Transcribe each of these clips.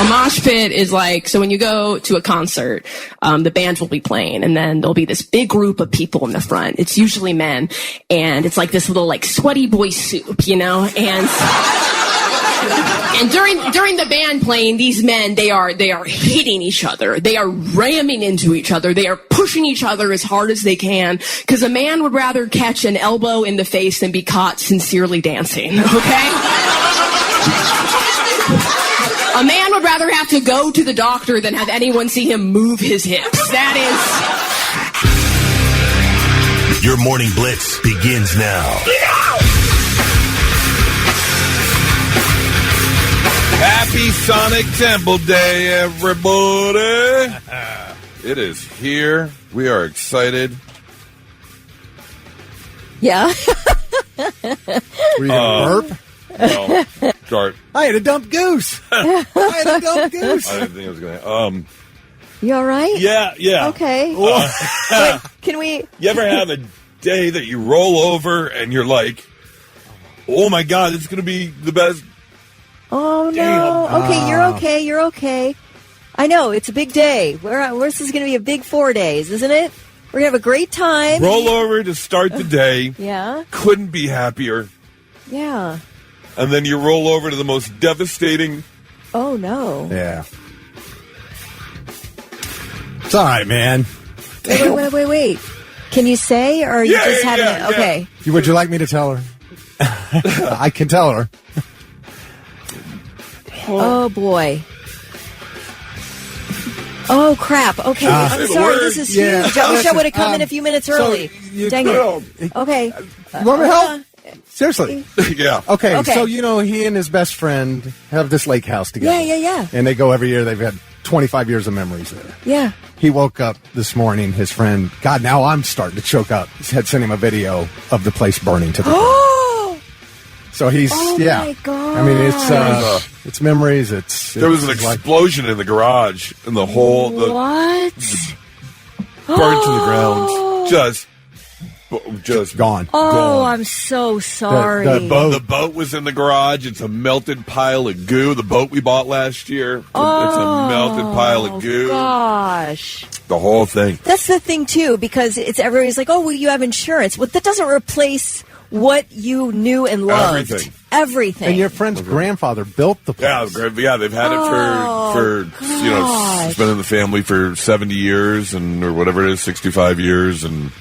A mosh pit is like, so when you go to a concert, the band will be playing, and then there'll be this big group of people in the front. It's usually men, and it's like this little like sweaty boy soup, you know, and during the band playing, these men, they are hitting each other. They are ramming into each other. They are pushing each other as hard as they can, because a man would rather catch an elbow in the face than be caught sincerely dancing, okay? A man would rather have to go to the doctor than have anyone see him move his hips. That is... Your morning blitz begins now. Happy Sonic Temple Day, everybody. It is here. We are excited. Yeah. Were you going to burp? No. Start. I had a dump goose. I didn't think I was going to. You all right? Yeah. Okay. Wait, can we... You ever have a day that you roll over and you're like, oh my God, it's going to be the best. Oh, no. Damn. Okay, you're okay. I know, it's a big day. This is going to be a big 4 days, isn't it? We're going to have a great time. Roll over to start the day. Yeah. Couldn't be happier. Yeah. And then you roll over to the most devastating. Oh, no. Yeah. It's all right, man. Wait. Can you say, or are you just having it? Okay. Would you like me to tell her? I can tell her. Oh, boy. Oh, crap. Okay, I'm sorry. This is huge. I wish I would have come in a few minutes early. Dang it. Okay. You want me to help? Seriously. Yeah. Okay, so, he and his best friend have this lake house together. Yeah. And they go every year. They've had 25 years of memories there. Yeah. He woke up this morning, his friend, God, now I'm starting to choke up. He had sent him a video of the place burning to the ground. So he's, my God. I mean, it's memories. There was an explosion in the garage, and the whole... What? Burned to the ground. Just gone. Oh, gone. I'm so sorry. The boat was in the garage. It's a melted pile of goo. The boat we bought last year. It's a melted pile of goo. Gosh. The whole thing. That's the thing, too, because everybody's like, oh, well, you have insurance. Well, that doesn't replace what you knew and loved. Everything. And your friend's grandfather built the place. Yeah, they've had it for it's been in the family for 70 years or whatever it is, 65 years, and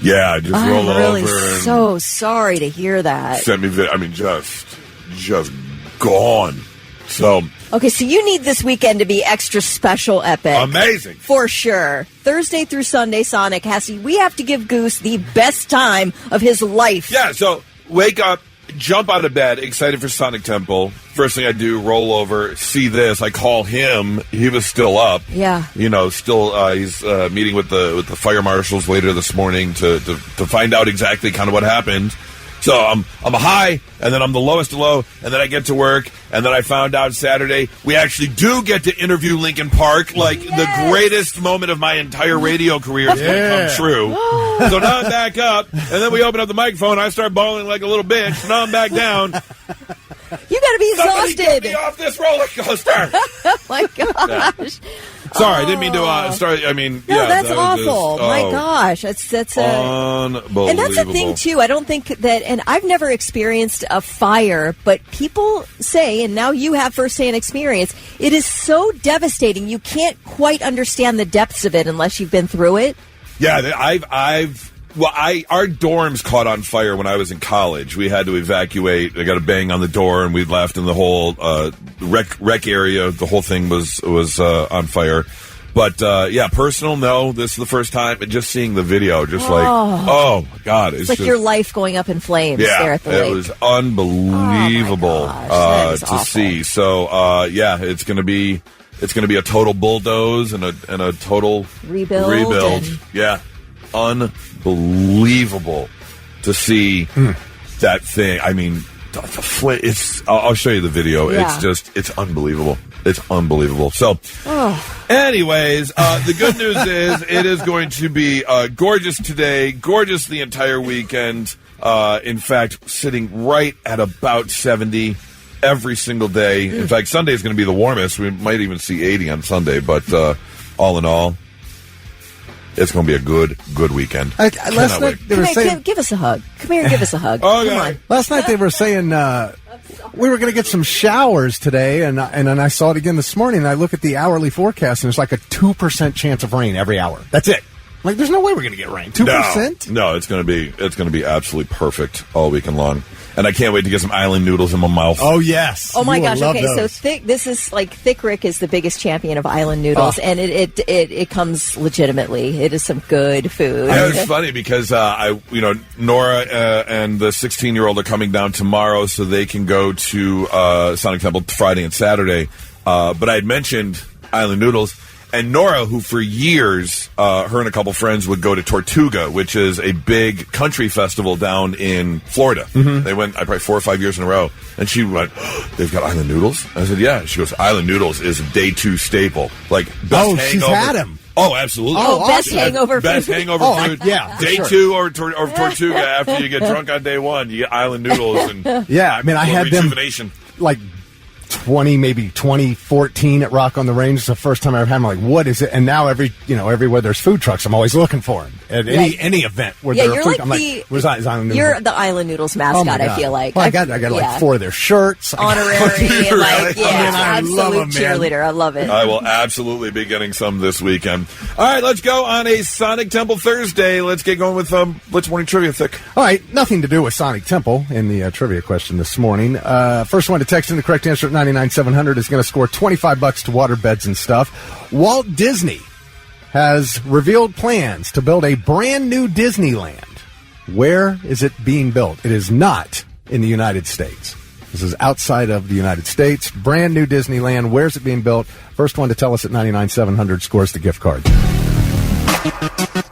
yeah, just roll over. I'm really so sorry to hear that. Sent me, just gone. So okay, so you need this weekend to be extra special, epic, amazing for sure. Thursday through Sunday, Sonic we have to give Goose the best time of his life. Yeah, so wake up, jump out of bed, excited for Sonic Temple. First thing I do, roll over, see this. I call him. He was still up. Yeah. He's meeting with the fire marshals later this morning to find out exactly kind of what happened. So I'm high, and then I'm the lowest low, and then I get to work, and then I found out Saturday we actually do get to interview Linkin Park, like the greatest moment of my entire radio career is going to come true. So now I'm back up, and then we open up the microphone, I start bawling like a little bitch, now I'm back down. You got to be exhausted. Somebody get me off this roller coaster. Oh, my gosh. Sorry, I didn't mean to start. I mean, no, that's awful. My gosh, that's unbelievable. And that's the thing too. I don't think that, and I've never experienced a fire, but people say, and now you have firsthand experience. It is so devastating. You can't quite understand the depths of it unless you've been through it. Yeah, our dorms caught on fire when I was in college. We had to evacuate. I got a bang on the door, and we left, and the whole rec area, the whole thing was on fire. But personal, no. This is the first time, and just seeing the video, oh my God, it's like your life going up in flames. There at the lake. It was unbelievable to see. So it's going to be a total bulldoze and a total rebuild. Yeah. Unbelievable to see that thing. I mean, I'll show you the video. Yeah. It's unbelievable. It's unbelievable. So, anyways, the good news is it is going to be gorgeous today, gorgeous the entire weekend. In fact, sitting right at about 70. every single day. In fact, Sunday is going to be the warmest. We might even see 80 on Sunday, but all in all, it's going to be a good weekend. Last night they were saying, give us a hug. Come here and give us a hug. Oh, Come yeah. on. last night they were saying we were going to get some showers today, and then I saw it again this morning. And I look at the hourly forecast, and it's like a 2% chance of rain every hour. That's it. Like, there's no way we're going to get rain. 2%? No, it's going to be absolutely perfect all weekend long. And I can't wait to get some island noodles in my mouth. Oh, yes. Oh my You will gosh! love Okay, those. so this is like Thick Rick is the biggest champion of island noodles, and it comes legitimately. It is some good food. Yeah, it's funny because Nora and the 16-year-old are coming down tomorrow, so they can go to Sonic Temple Friday and Saturday. But I had mentioned island noodles. And Nora, who for years, her and a couple friends would go to Tortuga, which is a big country festival down in Florida. Mm-hmm. They went, probably 4 or 5 years in a row. And she went, they've got island noodles? I said, yeah. She goes, island noodles is a day 2 staple. Like, best hangover. She's had them. Oh, absolutely. Oh, best hangover food. Best hangover food. Yeah, Day sure. 2 or Tortuga, after you get drunk on day 1, you get island noodles and Yeah, I mean, I had them rejuvenation. like 2014 at Rock on the Range. It's the first time I ever had them. I'm like, what is it? And now everywhere there's food trucks, I'm always looking for them. At any event where there are you're food, like I'm like, where's island noodles? You're the island noodles mascot. Oh my I God. feel like Well, I got like 4 of their shirts. honorary, like I absolute love 'em, man. cheerleader. I love it. I will absolutely be getting some this weekend. All right, let's go on a Sonic Temple Thursday. Let's get going with Blitz Morning Trivia, Thick. All right, nothing to do with Sonic Temple in the trivia question this morning. First one to text in the correct answer at 99700 is going to score $25 to waterbeds and stuff. Walt Disney has revealed plans to build a brand new Disneyland. Where is it being built? It is not in the United States. This is outside of the United States. Brand new Disneyland. Where's it being built? First one to tell us at 99700 scores the gift card. All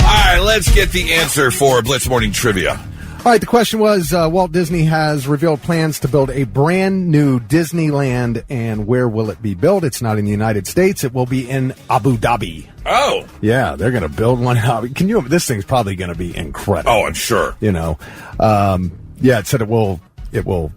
right, let's get the answer for Blitz Morning Trivia. All right, the question was, Walt Disney has revealed plans to build a brand new Disneyland, and where will it be built? It's not in the United States. It will be in Abu Dhabi. Oh. Yeah, they're going to build one. This thing's probably going to be incredible. Oh, I'm sure. You know, it said it will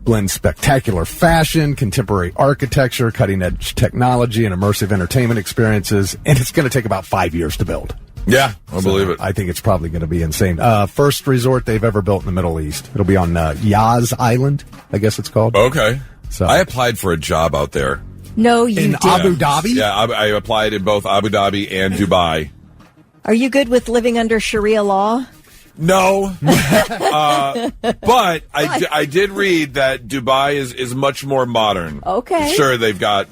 blend spectacular fashion, contemporary architecture, cutting-edge technology, and immersive entertainment experiences, and it's going to take about 5 years to build. Yeah, I believe it. I think it's probably going to be insane. First resort they've ever built in the Middle East. It'll be on Yaz Island, I guess it's called. Okay. So I applied for a job out there. No, you in didn't. Abu Dhabi? Yeah, I applied in both Abu Dhabi and Dubai. Are you good with living under Sharia law? No, but I did read that Dubai is much more modern. Okay. Sure, they've got,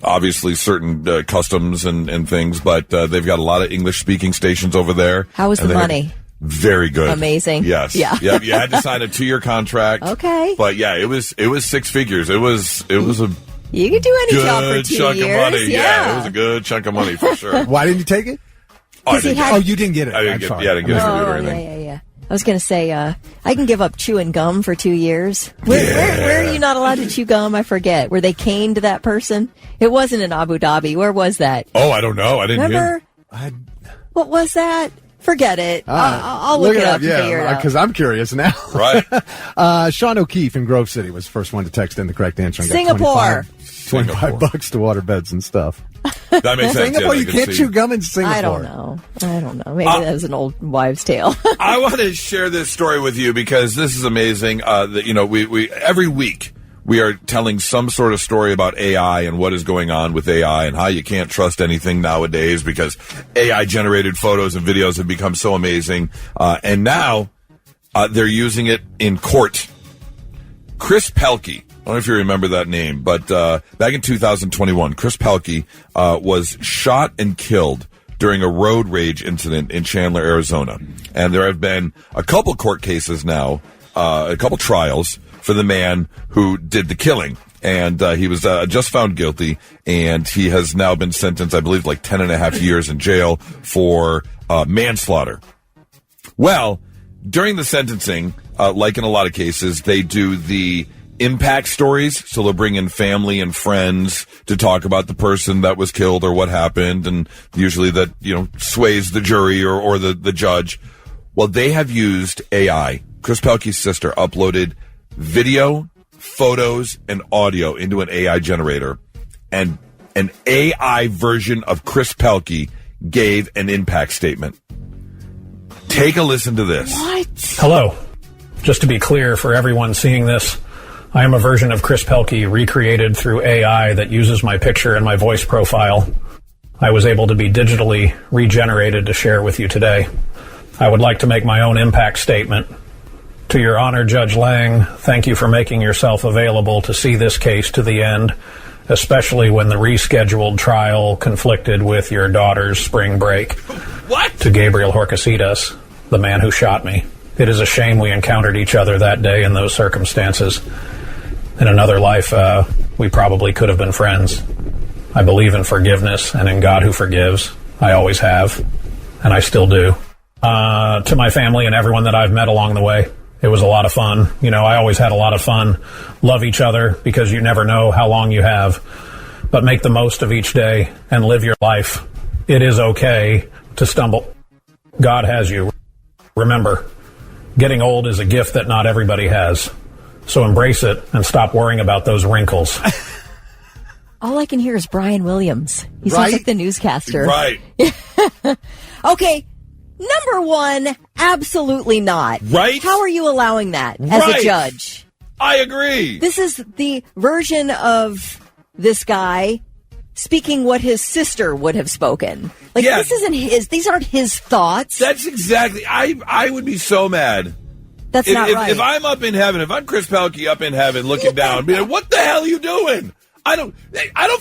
obviously certain customs and things, but they've got a lot of English-speaking stations over there. How was the money? Very good. Amazing. Yes. Yeah. Yep. You had to sign a 2-year contract. Okay. But yeah, it was 6 figures. It was a You could do any job for good 2 chunk years. of money. Yeah, it was a good chunk of money for sure. Why didn't you take it? I didn't get it. Oh, you didn't get it. I didn't I'm get sorry. it. Yeah, I didn't get it or Oh, anything. yeah. I was going to say, I can give up chewing gum for 2 years. Where are you not allowed to chew gum? I forget. Were they caned that person? It wasn't in Abu Dhabi. Where was that? Oh, I don't know. I didn't Remember? What was that? Forget it. I'll look it up and figure it out. because I'm curious now. Right. Sean O'Keefe in Grove City was the first one to text in the correct answer. And got Singapore. $25 to waterbeds and stuff. That makes sense. Singapore, Yeah, you can't chew gum in Singapore. I don't know. Maybe that was an old wives' tale. I want to share this story with you because this is amazing. That we every week we are telling some sort of story about AI and what is going on with AI and how you can't trust anything nowadays because AI generated photos and videos have become so amazing. And now they're using it in court. Chris Pelkey. I don't know if you remember that name, but back in 2021, Chris Pelkey was shot and killed during a road rage incident in Chandler, Arizona. And there have been a couple court cases now, a couple trials for the man who did the killing. And he was just found guilty, and he has now been sentenced, I believe, like 10 and a half years in jail for manslaughter. Well, during the sentencing, like in a lot of cases, they do the impact stories, so they'll bring in family and friends to talk about the person that was killed or what happened, and usually that sways the jury or the judge. Well, they have used AI. Chris Pelkey's sister uploaded video, photos and audio into an AI generator, and an AI version of Chris Pelkey gave an impact statement. Take a listen to this. What? Hello. Just to be clear for everyone seeing this, I am a version of Chris Pelkey recreated through AI that uses my picture and my voice profile. I was able to be digitally regenerated to share with you today. I would like to make my own impact statement. To Your Honor, Judge Lang, thank you for making yourself available to see this case to the end, especially when the rescheduled trial conflicted with your daughter's spring break. What? To Gabriel Horcasitas, the man who shot me. It is a shame we encountered each other that day in those circumstances. In another life, we probably could have been friends. I believe in forgiveness and in God who forgives. I always have, and I still do. To my family and everyone that I've met along the way, it was a lot of fun. You know, I always had a lot of fun. Love each other because you never know how long you have. But make the most of each day and live your life. It is okay to stumble. God has you. Remember, getting old is a gift that not everybody has. So embrace it and stop worrying about those wrinkles. All I can hear is Brian Williams. He sounds like the newscaster. Right. Okay. Number one, absolutely not. Right? How are you allowing that as a judge? I agree. This is the version of this guy speaking what his sister would have spoken. Like, Yeah. this isn't his, these aren't his thoughts. That's exactly. I would be so mad. That's not right. If I'm up in heaven, if I'm Chris Pelkey up in heaven looking down, be like, what the hell are you doing? I don't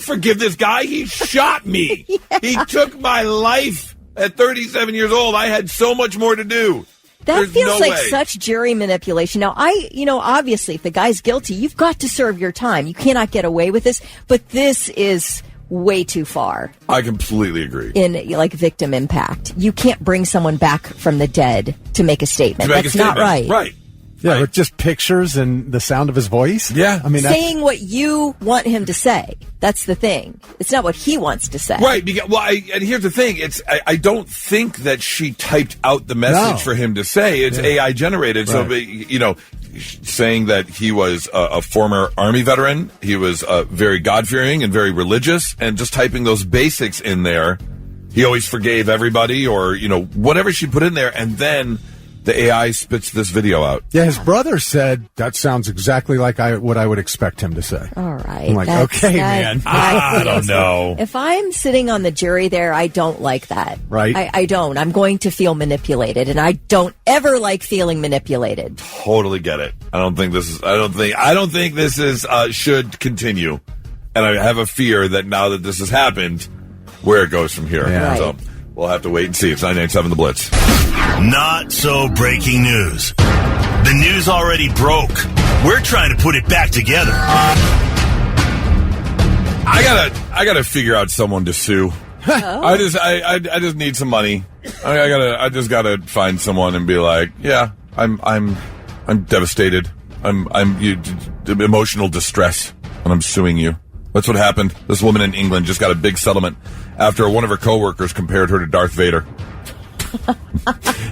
forgive this guy. He shot me. Yeah. He took my life at 37 years old. I had so much more to do. That There's feels no like way. such jury manipulation. Now, obviously, if the guy's guilty, you've got to serve your time. You cannot get away with this. But this is way too far I completely agree. in, like, victim impact. You can't bring someone back from the dead to make a statement. To make That's a not statement. right. Right. Yeah, Right. with just pictures and the sound of his voice. Yeah. I mean, that's, Saying what you want him to say. That's the thing. It's not what he wants to say. Right. Because, and here's the thing. I don't think that she typed out the message No. for him to say. It's AI generated. So, Right. you know, saying that he was a former Army veteran, he was very God-fearing and very religious, and just typing those basics in there. He always forgave everybody, or, you know, whatever she put in there, and then the AI spits this video out. yeah, his brother said that sounds exactly like what I would expect him to say. All right. I'm like, okay, man. I don't know. If I'm sitting on the jury there, I don't like that. Right. I don't. I'm going to feel manipulated, and I don't ever like feeling manipulated. Totally get it. I don't think this is should continue. And I have a fear that now that this has happened, where it goes from here. Yeah. Right. So we'll have to wait and see. It's 997 The Blitz. Not so breaking news. The news already broke. We're trying to put it back together. I gotta figure out someone to sue. I just need some money. I just gotta find someone and be like, yeah, I'm devastated. I'm emotional distress, and I'm suing you. That's what happened. This woman in England just got a big settlement after one of her coworkers compared her to Darth Vader.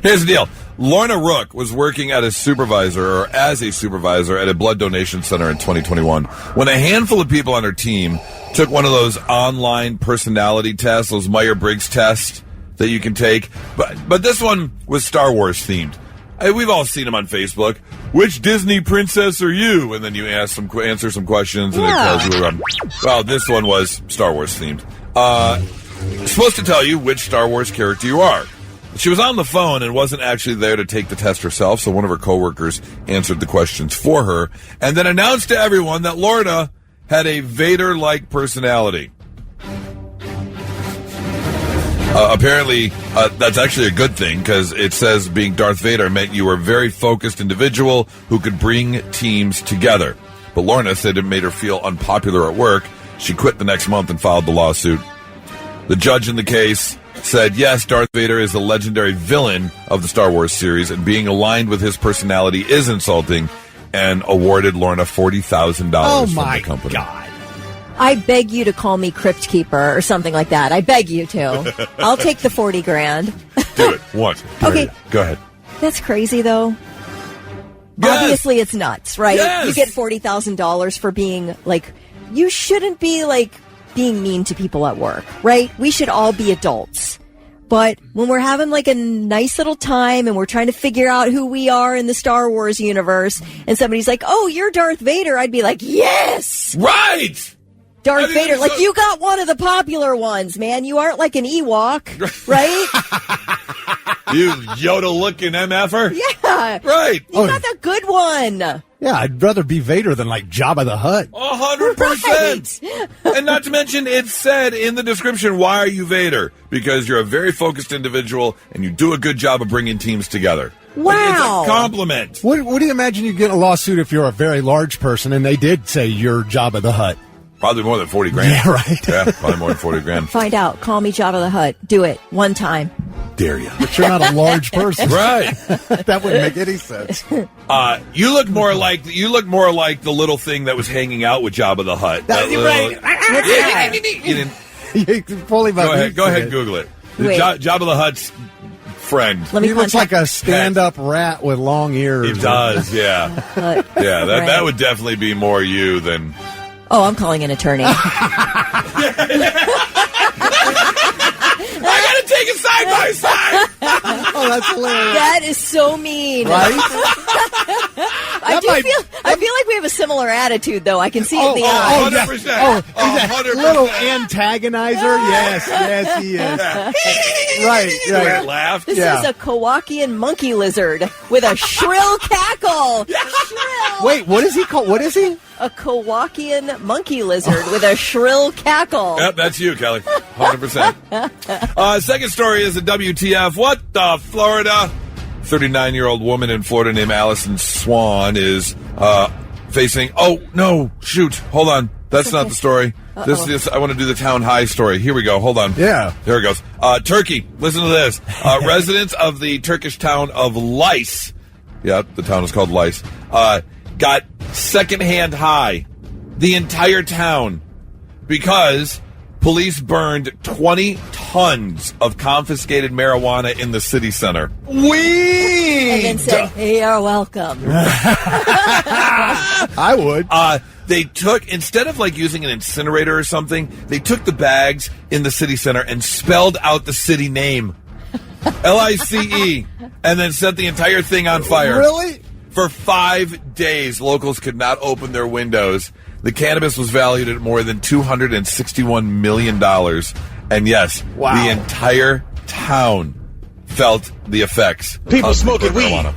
Here's the deal. Lorna Rook was working as a supervisor at a blood donation center in 2021 when a handful of people on her team took one of those online personality tests, those Myers-Briggs tests that you can take. But this one was Star Wars themed. We've all seen them on Facebook. Which Disney princess are you? And then you answer some questions, and it tells you around. Well, this one was Star Wars themed. It's supposed to tell you which Star Wars character you are. She was on the phone and wasn't actually there to take the test herself, so one of her coworkers answered the questions for her, and then announced to everyone that Lorna had a Vader-like personality. Apparently, that's actually a good thing, because it says being Darth Vader meant you were a very focused individual who could bring teams together. But Lorna said it made her feel unpopular at work. She quit the next month and filed the lawsuit. The judge in the case said, yes, Darth Vader is the legendary villain of the Star Wars series, and being aligned with his personality is insulting, and awarded Lorna $40,000 from the company. God. I beg you to call me Crypt Keeper or something like that. I beg you to. I'll take the 40 grand. Do it once. Okay. Go ahead. That's crazy, though. Obviously, it's nuts, right? Yes. You get $40,000 for being like, you shouldn't be like being mean to people at work, right? We should all be adults. But when we're having like a nice little time and we're trying to figure out who we are in the Star Wars universe, and somebody's like, "Oh, you're Darth Vader," I'd be like, "Yes, Right. Darth I mean, Vader." Like, so- you got one of the popular ones, man. You aren't like an Ewok, right? You Yoda-looking MFer. Yeah, Right. you got the good one. Yeah, I'd rather be Vader than like Jabba the Hutt. 100%. And not to mention, it said in the description, why are you Vader? Because you're a very focused individual and you do a good job of bringing teams together. Like, Wow. it's a compliment. What do you imagine you get in a lawsuit if you're a very large person and they did say you're Jabba the Hutt? Probably more than 40 grand. Yeah, right. Yeah, probably more than 40 grand. Find out. Call me Jabba the Hutt. Do it one time. Dare you. But you're not a large person. Right. That wouldn't make any sense. You look more like the little thing that was hanging out with Jabba the Hutt. That You're little- right. You didn't- You can fully Go ahead, Google it. Wait. Jabba the Hutt's friend. Let me He looks like contact a stand-up rat with long ears. It does, yeah. Hutt. Yeah, that Right. would definitely be more you than... Oh, I'm calling an attorney. I gotta take it side by side! Oh, that's hilarious. That is so mean. Right? I feel like we have a similar attitude, though. I can see it in the eye. 100%. Oh, he's a 100%. little antagonizer. Yes, he is. Right. The way it laughed. This Yeah. is a Kowakian monkey lizard with a shrill cackle. Shrill. Wait, what is he called? What is he? A Kowakian monkey lizard with a shrill cackle. Yep, that's you, Kelly. 100%. Second story is a WTF. What the Florida? 39-year-old woman in Florida named Allison Swan is facing... Oh, no. Shoot. Hold on. That's not the story. This is... I want to do the town high story. Here we go. Hold on. Yeah. There it goes. Turkey. Listen to this. Residents of the Turkish town of Lice... Yep, the town is called Lice. Got secondhand high. The entire town. Because police burned 20 tons of confiscated marijuana in the city center. And then say, "You're welcome." I would. They took, instead of like using an incinerator or something, they took the bags in the city center and spelled out the city name. LICE. And then set the entire thing on fire. Really? For 5 days, locals could not open their windows. The cannabis was valued at more than $261 million. And yes, Wow. the entire town felt the effects. People of smoking marijuana.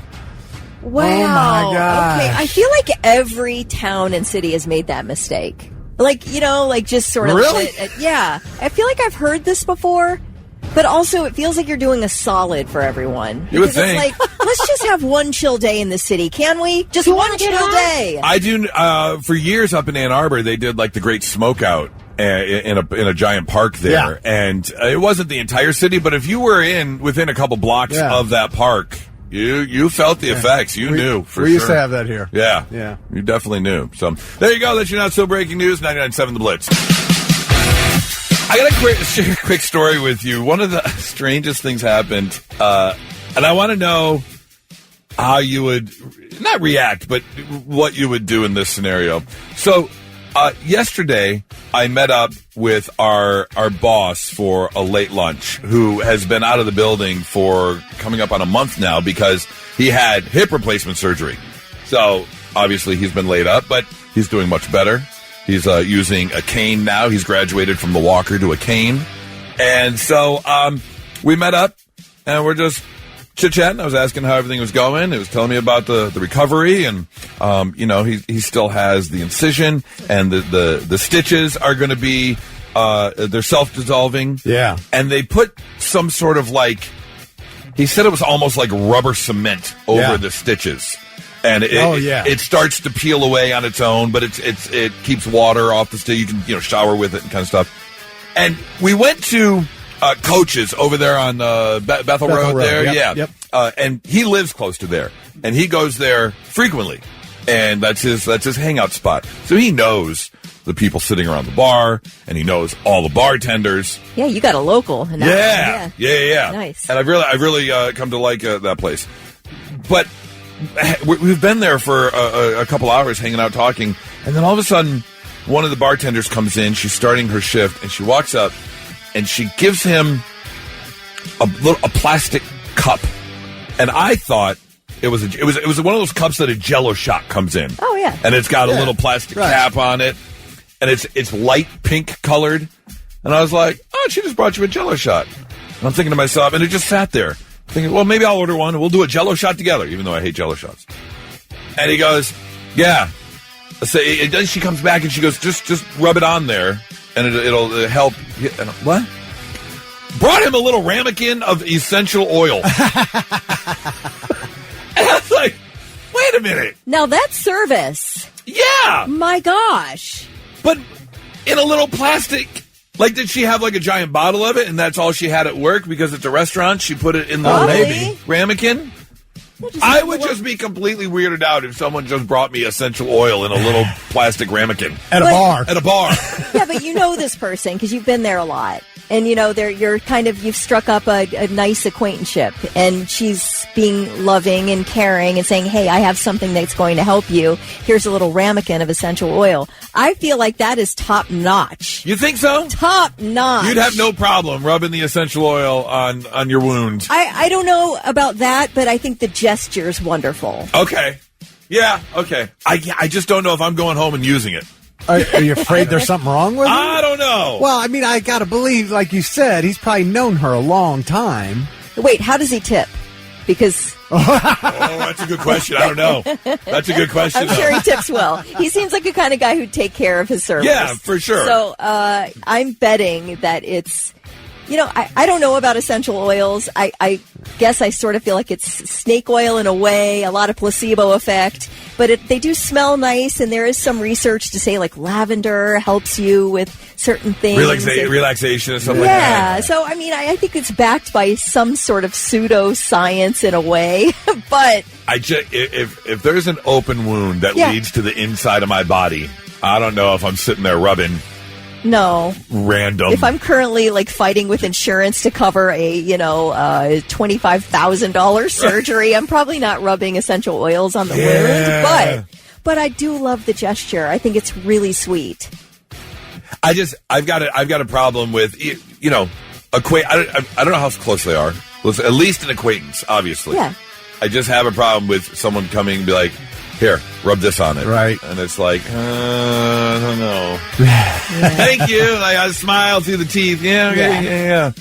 Wow. Oh, my gosh. Okay, I feel like every town and city has made that mistake. Like, like just sort of... Really? Yeah. I feel like I've heard this before, but also it feels like you're doing a solid for everyone. You would Because it's think. like, let's just have one chill day in the city, can we? Just one chill day. I do. For years up in Ann Arbor, they did like the Great Smokeout in a giant park there, Yeah. and it wasn't the entire city, but if you were within a couple blocks Yeah. of that park, you felt the effects. You knew for we sure. used to have that here. Yeah, Yeah. you definitely knew. So there you go. That's your not so breaking news. 99.7 The Blitz. I got to share a quick story with you. One of the strangest things happened, and I want to know how you would not react, but what you would do in this scenario. So yesterday, I met up with our boss for a late lunch, who has been out of the building for coming up on a month now because he had hip replacement surgery. So obviously he's been laid up, but he's doing much better. He's using a cane now. He's graduated from the walker to a cane. And so we met up, and we're just chit-chatting. I was asking how everything was going. It was telling me about the recovery, and, he still has the incision, and the stitches are going to be, they're self-dissolving. Yeah. And they put some sort of he said it was almost like rubber cement over the stitches. And it starts to peel away on its own, but it keeps water off the stitch. You can shower with it and kind of stuff. And we went to Coach's over there on Bethel Road there. Yep. And he lives close to there, and he goes there frequently, and that's his hangout spot. So he knows the people sitting around the bar, and he knows all the bartenders. Yeah, you got a local. in that one. Yeah. Nice. And I've really come to like that place. But we've been there for a couple hours hanging out talking, and then all of a sudden one of the bartenders comes in. She's starting her shift, and she walks up and she gives him a plastic cup, and I thought it was one of those cups that a Jello shot comes in. Oh yeah, and it's got a little plastic cap on it, and it's light pink colored, and I was like, oh, she just brought you a Jello shot. And I'm thinking to myself, and it just sat there. Thinking, well, maybe I'll order one and we'll do a Jello shot together, even though I hate Jello shots. And he goes, yeah. So then she comes back and she goes, just rub it on there and it'll help. And what? Brought him a little ramekin of essential oil. And I was like, wait a minute. Now that's service. Yeah. My gosh. But in a little plastic. Like, did she have like a giant bottle of it and that's all she had at work because it's a restaurant? She put it in the ramekin? I would just be completely weirded out if someone just brought me essential oil in a little plastic ramekin. At a bar. At a bar. Yeah, but you know this person because you've been there a lot. And, you know, you've struck up a nice acquaintanceship. And she's being loving and caring and saying, hey, I have something that's going to help you. Here's a little ramekin of essential oil. I feel like that is top notch. You think so? Top notch. You'd have no problem rubbing the essential oil on your wound. I don't know about that, but I think the gesture is wonderful. Okay. Yeah, okay. I just don't know if I'm going home and using it. Are you afraid there's something wrong with him? I don't know. Well, I mean, I got to believe, like you said, he's probably known her a long time. Wait, how does he tip? Because... Oh, that's a good question. I don't know. That's a good question. I'm sure he tips well. He seems like the kind of guy who'd take care of his service. Yeah, for sure. So I'm betting that it's... You know, I don't know about essential oils. I guess I sort of feel like it's snake oil in a way, a lot of placebo effect. But they do smell nice, and there is some research to say, like, lavender helps you with certain things. Relaxation and stuff like that. Yeah, so, I mean, I think it's backed by some sort of pseudoscience in a way. But... If there's an open wound that leads to the inside of my body, I don't know if I'm sitting there rubbing... No. Random. If I'm currently like fighting with insurance to cover a $25,000 surgery, I'm probably not rubbing essential oils on the wound. But I do love the gesture. I think it's really sweet. I've got a problem with I don't know how close they are. At least an acquaintance, obviously. Yeah. I just have a problem with someone coming and be like, here, rub this on it. Right. And it's like, I don't know. Thank you. I smile through the teeth. Yeah.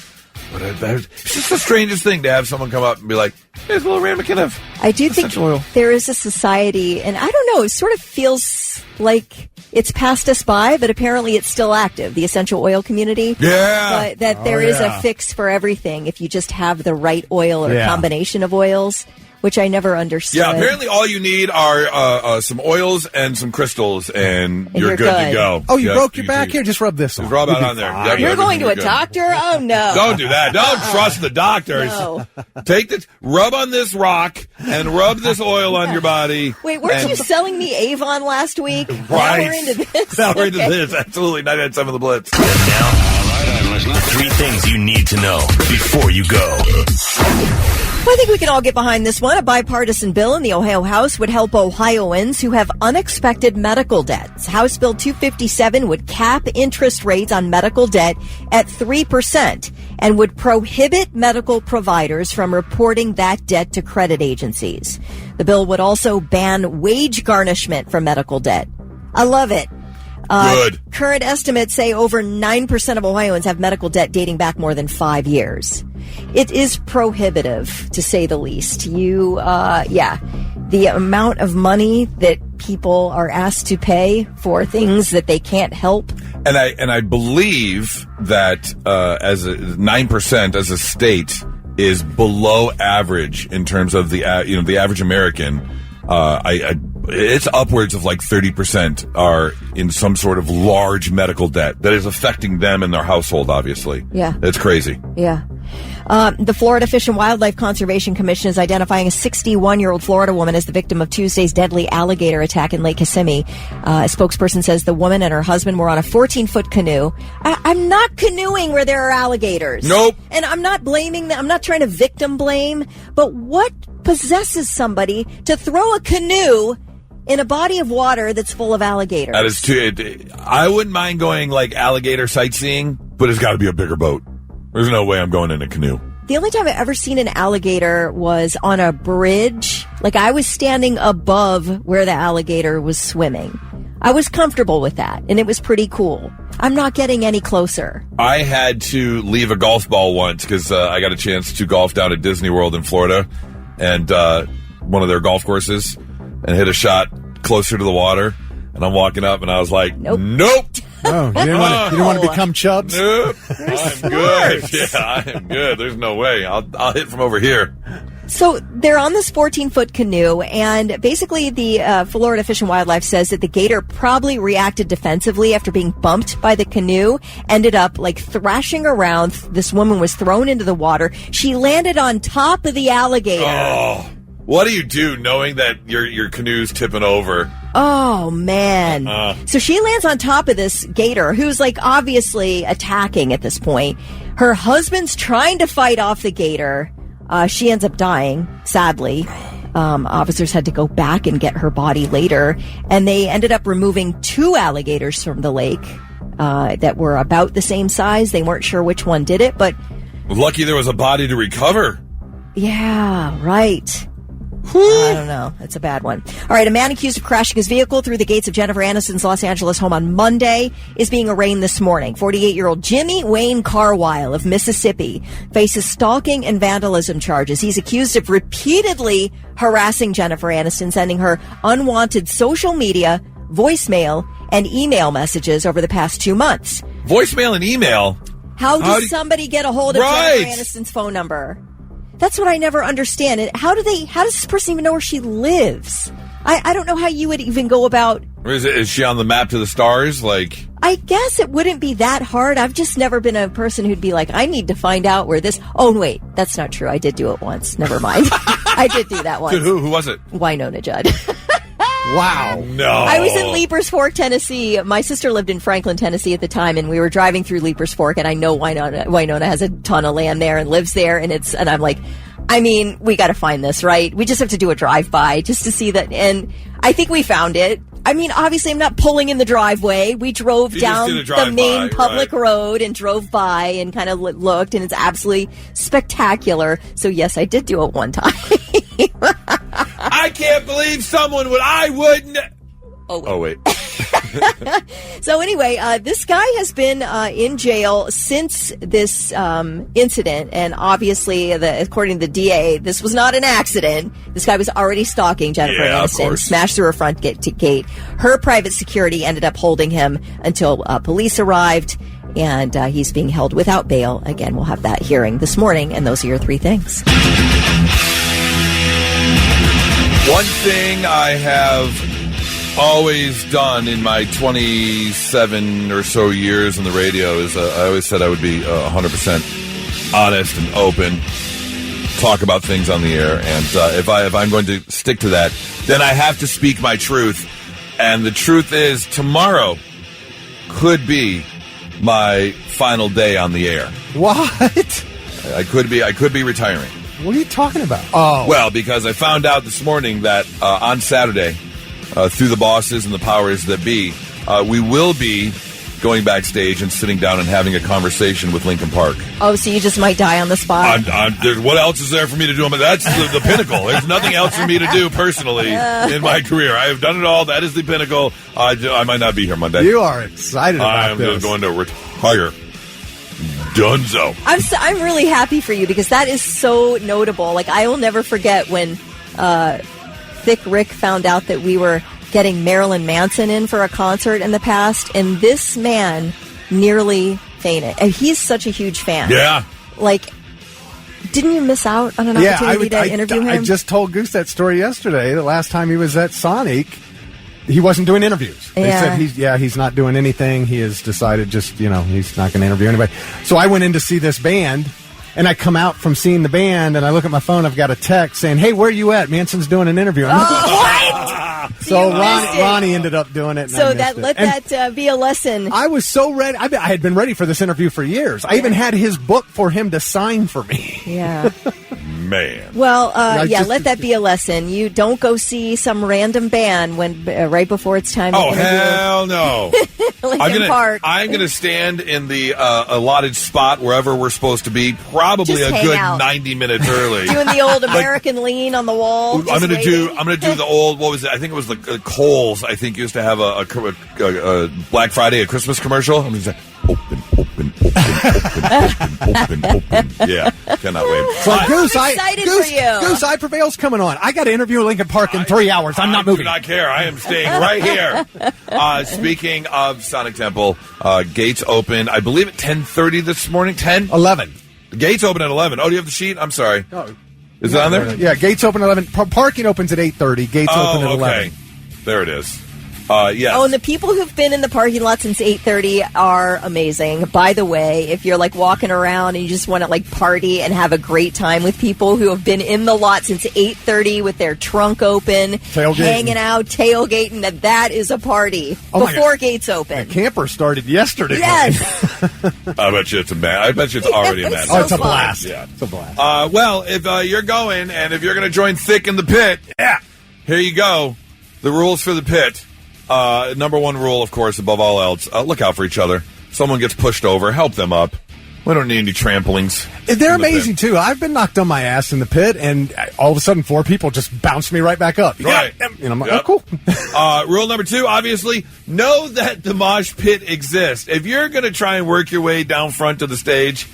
But it's just the strangest thing to have someone come up and be like, here's a little ramekin of I do think oil. There is a society, and I don't know, it sort of feels like it's passed us by, but apparently it's still active, the essential oil community. Yeah. But that there is a fix for everything if you just have the right oil or combination of oils. Which I never understood. Yeah, apparently all you need are some oils and some crystals, and you're good to go. Oh, you broke your back? Here, just rub this on. Just rub it on there. Yeah, you're going to a doctor? Oh, no. Don't do that. Don't trust the doctors. No. Take this, rub on this rock, and rub this oil on your body. Wait, weren't you selling me Avon last week? Right. Now we're into this. Now we're into this. Absolutely. 99.7 of the Blitz. And now, three things you need to know before you go. Well, I think we can all get behind this one. A bipartisan bill in the Ohio House would help Ohioans who have unexpected medical debts. House Bill 257 would cap interest rates on medical debt at 3% and would prohibit medical providers from reporting that debt to credit agencies. The bill would also ban wage garnishment for medical debt. I love it. Good. Current estimates say over 9% of Ohioans have medical debt dating back more than 5 years. It is prohibitive, to say the least. The amount of money that people are asked to pay for things that they can't help. And I believe that as 9% as a state is below average in terms of the average American. It's upwards of like 30% are in some sort of large medical debt that is affecting them and their household, obviously. Yeah. It's crazy. Yeah. The Florida Fish and Wildlife Conservation Commission is identifying a 61-year-old Florida woman as the victim of Tuesday's deadly alligator attack in Lake Kissimmee. A spokesperson says the woman and her husband were on a 14-foot canoe. I'm not canoeing where there are alligators. Nope. And I'm not blaming them. I'm not trying to victim blame. But what possesses somebody to throw a canoe in a body of water that's full of alligators? That is too. I wouldn't mind going like alligator sightseeing, but it's got to be a bigger boat. There's no way I'm going in a canoe. The only time I've ever seen an alligator was on a bridge. Like, I was standing above where the alligator was swimming. I was comfortable with that, and it was pretty cool. I'm not getting any closer. I had to leave a golf ball once because I got a chance to golf down at Disney World in Florida and one of their golf courses and hit a shot closer to the water. And I'm walking up, and I was like, nope. Oh, you didn't want to become Chubbs? Nope. I'm good. Yeah, I am good. There's no way. I'll hit from over here. So they're on this 14-foot canoe, and basically the Florida Fish and Wildlife says that the gator probably reacted defensively after being bumped by the canoe, ended up like thrashing around. This woman was thrown into the water. She landed on top of the alligator. Oh, what do you do knowing that your canoe's tipping over? Oh, man. So she lands on top of this gator, who's like obviously attacking at this point. Her husband's trying to fight off the gator. She ends up dying, sadly. Officers had to go back and get her body later, and they ended up removing 2 alligators from the lake that were about the same size. They weren't sure which one did it, but... Lucky there was a body to recover. Yeah, right. I don't know. That's a bad one. All right, a man accused of crashing his vehicle through the gates of Jennifer Aniston's Los Angeles home on Monday is being arraigned this morning. 48-year-old Jimmy Wayne Carwile of Mississippi faces stalking and vandalism charges. He's accused of repeatedly harassing Jennifer Aniston, sending her unwanted social media, voicemail, and email messages over the past 2 months. Voicemail and email? How does somebody get a hold of Jennifer Aniston's phone number? That's what I never understand. And how does this person even know where she lives? I don't know how you would even go about... Is she on the map to the stars? Like, I guess it wouldn't be that hard. I've just never been a person who'd be like, I need to find out where this... Oh, wait, that's not true. I did do it once. Never mind. I did do that once. Who was it? Winona Judd. Wow. No. I was in Leapers Fork, Tennessee. My sister lived in Franklin, Tennessee at the time, and we were driving through Leapers Fork, and I know Winona has a ton of land there and lives there, and I'm like, I mean, we got to find this, right? We just have to do a drive-by just to see that, and I think we found it. I mean, obviously, I'm not pulling in the driveway. We drove down the main public road and drove by and kind of looked, and it's absolutely spectacular. So, yes, I did do it one time. I can't believe someone would. I wouldn't. Oh, wait. So anyway, this guy has been in jail since this incident, and obviously, according to the DA, this was not an accident. This guy was already stalking Jennifer Aniston, smashed through her front gate. Her private security ended up holding him until police arrived, and he's being held without bail. Again, we'll have that hearing this morning, and those are your 3 things. One thing I have always done in my 27 or so years in the radio is I always said I would be 100% honest and open, talk about things on the air, and if I'm going to stick to that, then I have to speak my truth. And the truth is, tomorrow could be my final day on the air. What? I could be retiring. What are you talking about? Oh, well, because I found out this morning that on Saturday, through the bosses and the powers that be, we will be going backstage and sitting down and having a conversation with Lincoln Park. Oh, so you just might die on the spot? What else is there for me to do? That's the pinnacle. There's nothing else for me to do personally in my career. I have done it all. That is the pinnacle. I might not be here Monday. You are excited about this. I'm going to retire. Dunzo. I'm really happy for you because that is so notable. Like, I will never forget when Thick Rick found out that we were getting Marilyn Manson in for a concert in the past, and this man nearly fainted. And he's such a huge fan. Yeah. Like, didn't you miss out on an opportunity to interview him? I just told Goose that story yesterday. The last time he was at Sonic, he wasn't doing interviews. They said he's not doing anything. He has decided he's not going to interview anybody. So I went in to see this band, and I come out from seeing the band, and I look at my phone. I've got a text saying, "Hey, where are you at? Manson's doing an interview." What? So Ronnie ended up doing it. So let that be a lesson. I was so ready. I had been ready for this interview for years. I even had his book for him to sign for me. Yeah. man. Well, let that be a lesson. You don't go see some random band when right before it's time to interview. Hell no. Lincoln Park. I'm going to stand in the allotted spot wherever we're supposed to be, probably Just a hang good out. 90 minutes early. Doing the old American lean on the wall. I'm going to do the old, what was it? I think it was the Kohl's, I think, used to have a Black Friday, a Christmas commercial. I'm going to say, open. Yeah, cannot wait. So Goose, excited for you. Goose, I Prevail's coming on. I got to interview Lincoln Park in 3 hours. I'm not moving. I do not care. I am staying right here. Speaking of Sonic Temple, gates open, I believe at 10:30 this morning. 11. The gates open at 11. Oh, do you have the sheet? I'm sorry. Oh. Is it on there? Yeah, gates open at 11. Parking opens at 8:30. Gates open at 11. There it is. Yes. Oh, and the people who've been in the parking lot since 8:30 are amazing. By the way, if you're like walking around and you just want to like party and have a great time with people who have been in the lot since 8:30 with their trunk open, hanging out, tailgating, that is a party before gates open. The camper started yesterday. Yes. I bet you it's a man. I bet you it's already a man. Oh, it's a blast. Yeah, it's a blast. Well, if you're going and if you're going to join Thick in the Pit, here you go. The rules for the pit. Number one rule, of course, above all else, look out for each other. Someone gets pushed over, help them up. We don't need any tramplings. They're amazing, too. I've been knocked on my ass in the pit, and all of a sudden 4 people just bounced me right back up. Right. And I'm like, oh, cool. Rule number 2, obviously, know that the mosh pit exists. If you're going to try and work your way down front of the stage,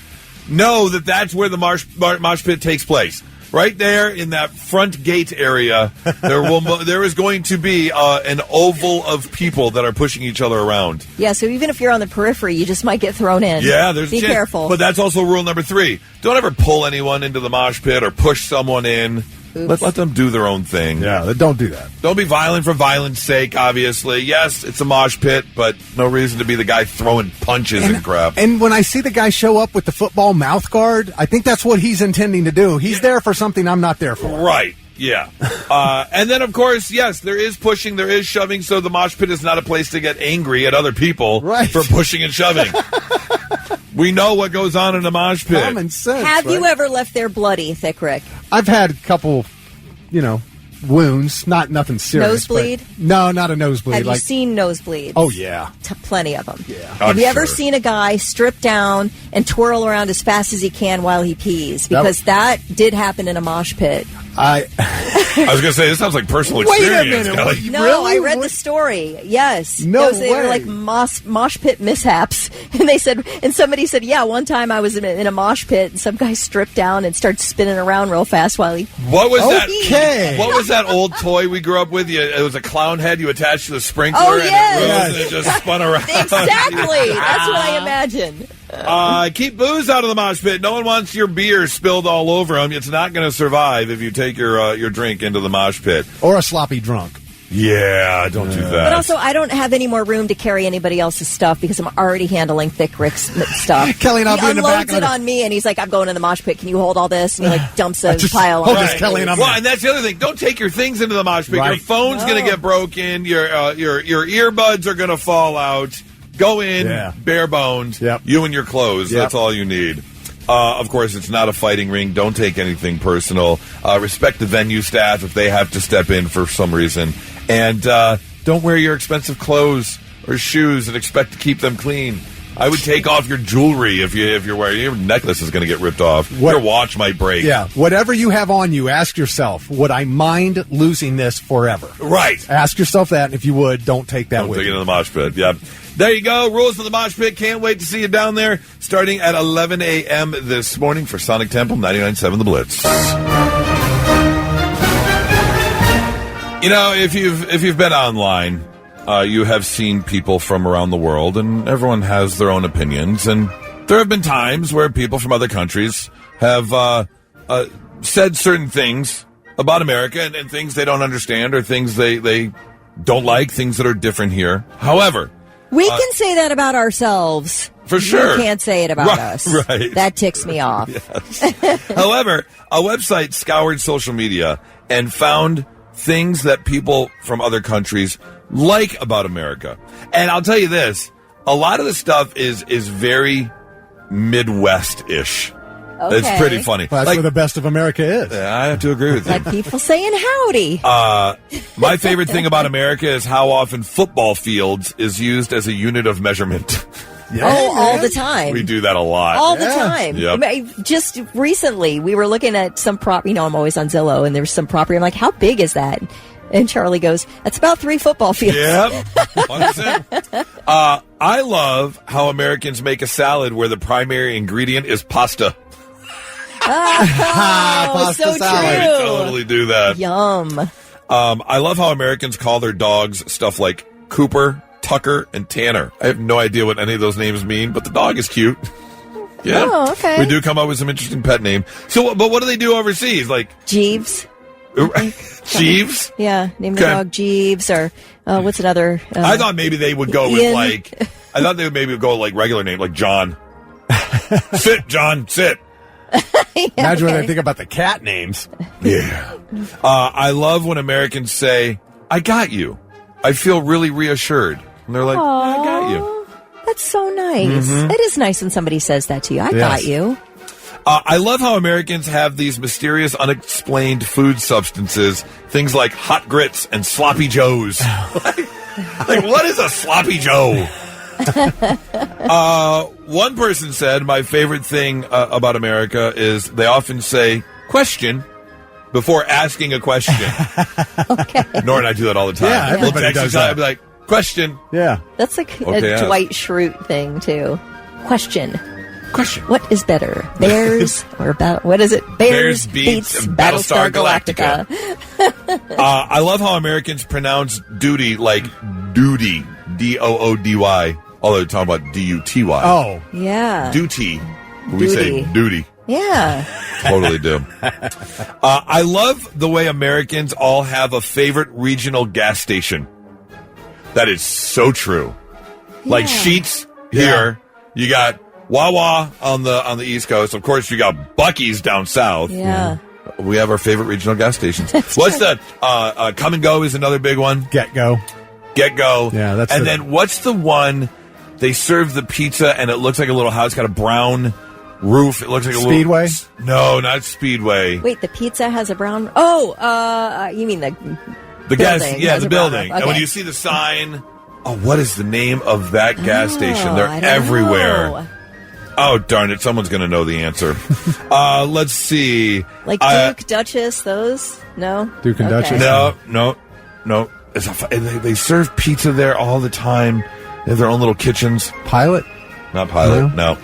know that that's where the mosh pit takes place. Right there in that front gate area, there is going to be an oval of people that are pushing each other around. Yeah, so even if you're on the periphery, you just might get thrown in. Yeah, there's Be careful. But that's also rule number 3. Don't ever pull anyone into the mosh pit or push someone in. Let them do their own thing. Yeah, don't do that. Don't be violent for violence sake, obviously. Yes, it's a mosh pit, but no reason to be the guy throwing punches and crap. And when I see the guy show up with the football mouth guard, I think that's what he's intending to do. He's there for something I'm not there for. Right. Yeah. And then, of course, yes, there is pushing, there is shoving, so the mosh pit is not a place to get angry at other people for pushing and shoving. We know what goes on in the mosh pit. Common sense. Have you ever left there bloody, Thick Rick? I've had a couple, wounds, nothing serious. Nosebleed? No, not a nosebleed. Have you seen nosebleeds? Oh, yeah. Plenty of them. Yeah. Have you ever seen a guy strip down and twirl around as fast as he can while he pees? Because that did happen in a mosh pit. I was going to say, this sounds like personal experience. Wait a minute. No, really? I read the story. Yes. No They were way. like mosh pit mishaps. And somebody said, yeah, one time I was in a mosh pit and some guy stripped down and started spinning around real fast while he... What was Okay. What was that old toy we grew up with? It was a clown head you attached to the sprinkler Oh, and yes. it just spun around. Exactly. That's what I imagine. Keep booze out of the mosh pit. No one wants your beer spilled all over them. It's not going to survive if you take your drink into the mosh pit. Or a sloppy drunk. Yeah, don't do that. But also, I don't have any more room to carry anybody else's stuff because I'm already handling Thick Rick's stuff. Kelly and I'll he be in the back. unloads it on me, and he's like, I'm going in the mosh pit. Can you hold all this? And he dumps a pile on this, me. Kelly, and I'm and that's the other thing. Don't take your things into the mosh pit. Right. Your phone's going to get broken. Your earbuds are going to fall out. Go in, bare boned. Yep. You and your clothes. Yep. That's all you need. Of course, it's not a fighting ring. Don't take anything personal. Respect the venue staff if they have to step in for some reason. And don't wear your expensive clothes or shoes and expect to keep them clean. I would take off your jewelry if you're wearing your necklace is going to get ripped off. Your watch might break. Yeah, whatever you have on you, ask yourself, would I mind losing this forever? Right. Ask yourself that, and if you would, don't take that Don't with take it you. in the mosh pit. Yeah. There you go. Rules for the mosh pit. Can't wait to see you down there starting at 11 a.m. this morning for Sonic Temple 99.7 The Blitz. If you've been online, you have seen people from around the world, and everyone has their own opinions. And there have been times where people from other countries have said certain things about America and things they don't understand or things they don't like, things that are different here. However, we can say that about ourselves. For sure. You can't say it about us. Right. That ticks me off. Yes. However, a website scoured social media and found things that people from other countries like about America. And I'll tell you this, a lot of the stuff is very Midwest-ish. Okay. It's pretty funny. Well, that's where the best of America is. Yeah, I have to agree with you. Like people saying howdy. My favorite thing about America is how often football fields is used as a unit of measurement. All the time. We do that a lot. All the time. Yep. Just recently, we were looking at some property. I'm always on Zillow, and there's some property. I'm like, how big is that? And Charlie goes, that's about 3 football fields. Yep. 100%. I love how Americans make a salad where the primary ingredient is pasta. Pasta so salad. We true. totally do that. Yum. I love how Americans call their dogs stuff like Cooper, Tucker, and Tanner. I have no idea what any of those names mean, but the dog is cute. Yeah. Oh, okay. We do come up with some interesting pet name. So, but what do they do overseas? Like Jeeves. Jeeves? Yeah, name the Okay. dog Jeeves, or what's another? I thought maybe they would go with Ian. I thought they would maybe go like regular name, like John. Sit, John, sit. Imagine when they think about the cat names. Yeah. I love when Americans say, I got you. I feel really reassured. And they're like, I got you. That's so nice. It is nice when somebody says that to you. I got you. I love how Americans have these mysterious, unexplained food substances, things like hot grits and sloppy joes. like, what is a sloppy joe? One person said, my favorite thing about America is they often say, question, before asking a question. Okay. Nora and I do that all the time. Yeah, We'll everybody text does each other, that. be like, question. Yeah. That's like Okay, a ask. Dwight Schrute thing, too. Question. Question. What is better, Bears or what is it? Bears beats Battlestar Galactica. I love how Americans pronounce duty like duty, D-O-O-D-Y, although they're talking about D-U-T-Y. Oh. Yeah. Duty. We say duty. Yeah. Totally do. I love the way Americans all have a favorite regional gas station. That is so true. Like Sheetz here, you got Wawa on the East Coast. Of course, you got Buc-ee's down south. Yeah. We have our favorite regional gas stations. What's the Come and Go is another big one. Get Go. Get Go. Yeah, that's and the- then what's the one they serve the pizza and it looks like a little house, it's got a brown roof. It looks like a Speedway? little No, not Speedway. Wait, the pizza has a brown. Oh, you mean the gas, building yeah, has the a brown building. roof. And when Okay. you see the sign, what is the name of that gas station? They're I don't everywhere. know. Oh, darn it. Someone's going to know the answer. Let's see. Like Duke, Duchess, those? No? Duke and Duchess? No. They serve pizza there all the time. They have their own little kitchens. Pilot? Not Pilot, no.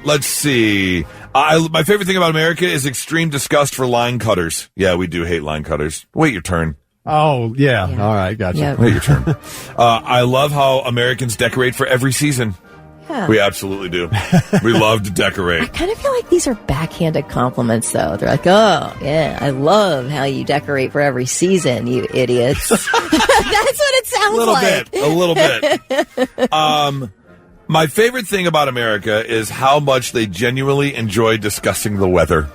Let's see. My favorite thing about America is extreme disgust for line cutters. Yeah, we do hate line cutters. Wait your turn. Oh, yeah. All right, gotcha. Yeah. Wait your turn. I love how Americans decorate for every season. Yeah. We absolutely do. We love to decorate. I kind of feel like these are backhanded compliments, though. They're like, oh, yeah, I love how you decorate for every season, you idiots. That's what it sounds like. A little bit. My favorite thing about America is how much they genuinely enjoy discussing the weather.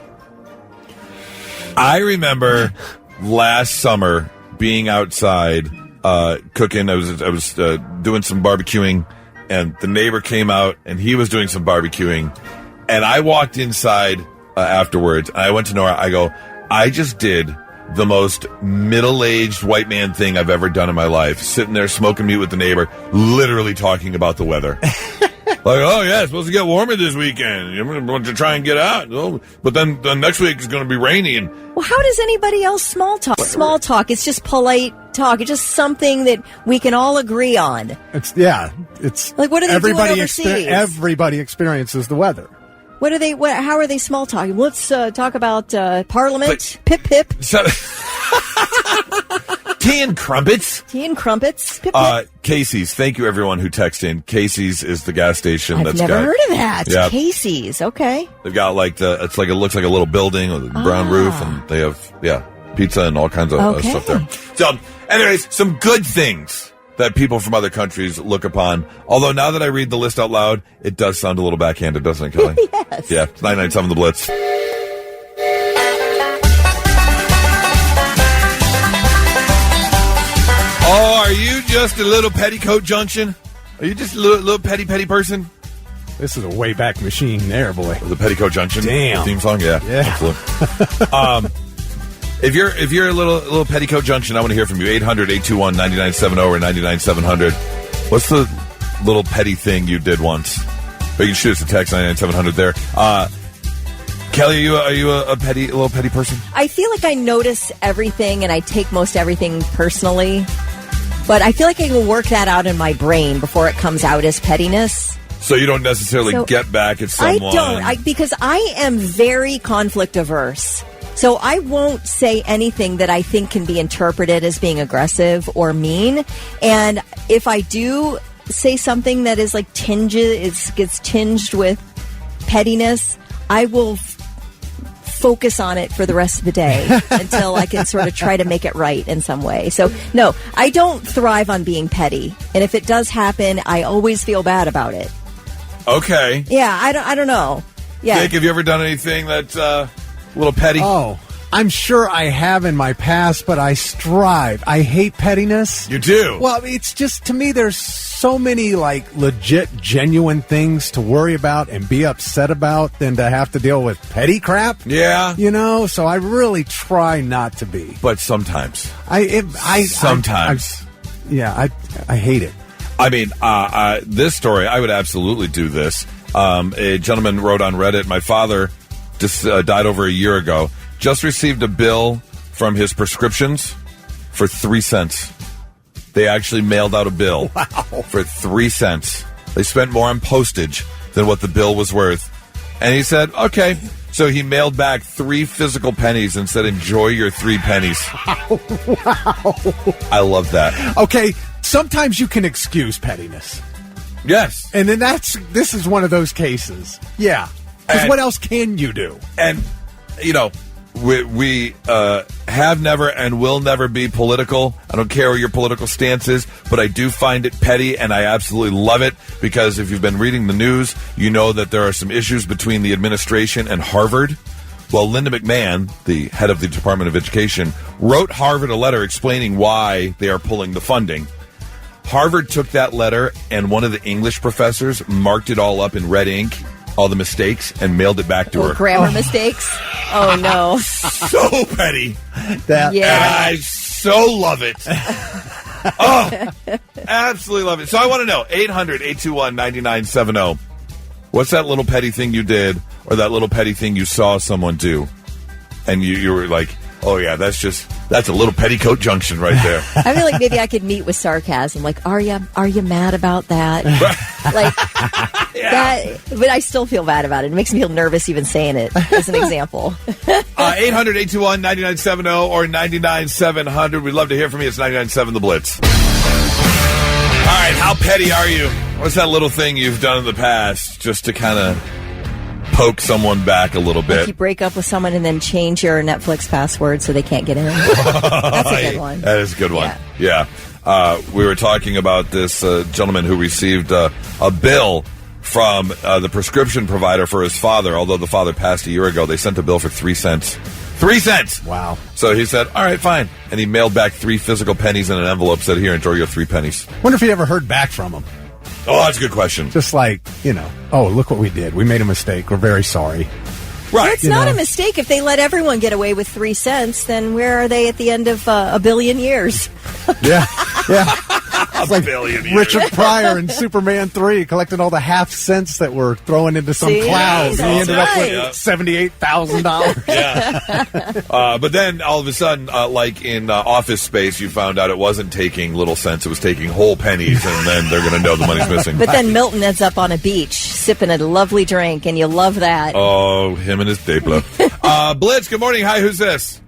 I remember last summer being outside cooking. I was doing some barbecuing, and the neighbor came out, and he was doing some barbecuing, and I walked inside afterwards, and I went to Nora. I go, I just did the most middle-aged white man thing I've ever done in my life, sitting there smoking meat with the neighbor, literally talking about the weather. Like, oh, yeah, it's supposed to get warmer this weekend. You're going to try and get out. Oh, but then next week is going to be rainy. And Well, how does anybody else small talk? Small talk, it's just polite talk. It's just something that we can all agree on. It's Like, what are they doing overseas? Everybody experiences the weather. What are they? How are they small talking? Let's talk about Parliament. Pip pip. so, tea and crumpets. Tea and crumpets. Pip pip. Casey's. Thank you, everyone who texted in. Casey's is the gas station. I've never heard of that. Yeah. Casey's. Okay. They've got it looks like a little building with a brown roof, and they have pizza and all kinds of stuff there. So, anyways, some good things that people from other countries look upon. Although now that I read the list out loud, it does sound a little backhanded, doesn't it, Kelly? Yes. Yeah, it's 99.7 The Blitz. Oh, are you just a little petticoat junction? Are you just a little petty person? This is a way back machine there, boy. The Petticoat Junction theme song, yeah. Absolutely. If you're a little Petticoat Junction, I want to hear from you. 800-821-9970 or 99700. What's the little petty thing you did once? Or you can shoot us a text 99700 there. Kelly, are you a little petty person? I feel like I notice everything and I take most everything personally, but I feel like I can work that out in my brain before it comes out as pettiness. So you don't necessarily get back at someone? I don't, because I am very conflict averse. So I won't say anything that I think can be interpreted as being aggressive or mean. And if I do say something that is like gets tinged with pettiness, I will focus on it for the rest of the day until I can sort of try to make it right in some way. So, no, I don't thrive on being petty. And if it does happen, I always feel bad about it. Okay. Yeah, I don't know. Yeah. Dick, have you ever done anything that's a little petty? Oh, I'm sure I have in my past, but I strive. I hate pettiness. You do? Well, it's just, to me, there's so many, like, legit, genuine things to worry about and be upset about than to have to deal with petty crap. Yeah. You know, so I really try not to be. But sometimes. Sometimes. I hate it. I mean, this story, I would absolutely do this. A gentleman wrote on Reddit, my father just died over a year ago, just received a bill from his prescriptions for 3 cents. They actually mailed out a bill for 3 cents. They spent more on postage than what the bill was worth. And he said, okay. So he mailed back 3 physical pennies and said, enjoy your 3 pennies. Wow. I love that. Okay, sometimes you can excuse pettiness. Yes. And then this is one of those cases. Yeah. Because what else can you do? And, you know, we have never and will never be political. I don't care what your political stance is, but I do find it petty, and I absolutely love it, because if you've been reading the news, you know that there are some issues between the administration and Harvard. Well, Linda McMahon, the head of the Department of Education, wrote Harvard a letter explaining why they are pulling the funding. Harvard took that letter, and one of the English professors marked it all up in red ink, all the mistakes, and mailed it back to her. Grammar mistakes? Oh, no. So petty. Yeah. And I so love it. Oh, absolutely love it. So I want to know, 800-821-9970. What's that little petty thing you did, or that little petty thing you saw someone do, and you were like, oh, yeah, that's a little petticoat junction right there. I feel like maybe I could meet with sarcasm. Like, are you mad about that? Like, that, but I still feel bad about it. It makes me feel nervous even saying it, as an example. 800-821-9970 or 99700. We'd love to hear from you. It's 99.7 The Blitz. All right, how petty are you? What's that little thing you've done in the past just to kind of poke someone back a little bit? Like you break up with someone and then change your Netflix password so they can't get in. That's a good one. That is a good one. Yeah. We were talking about this gentleman who received a bill from the prescription provider for his father. Although the father passed a year ago, they sent a bill for 3 cents. 3 cents! Wow. So he said, all right, fine. And he mailed back 3 physical pennies in an envelope, said, here, enjoy your 3 pennies. Wonder if he ever heard back from him. Oh, that's a good question. Just like, oh, look what we did. We made a mistake. We're very sorry. Right. It's not a mistake. If they let everyone get away with 3 cents, then where are they at the end of a billion years? Yeah. It's like billion years. Richard Pryor in Superman 3 collected all the half cents that were thrown into some clouds. And he ended up with $78,000. Yeah. But then all of a sudden, like in Office Space, you found out it wasn't taking little cents. It was taking whole pennies, and then they're going to know the money's missing. But then Milton ends up on a beach sipping a lovely drink, and you love that. Oh, him and his Daplo. Blitz, good morning. Hi, who's this?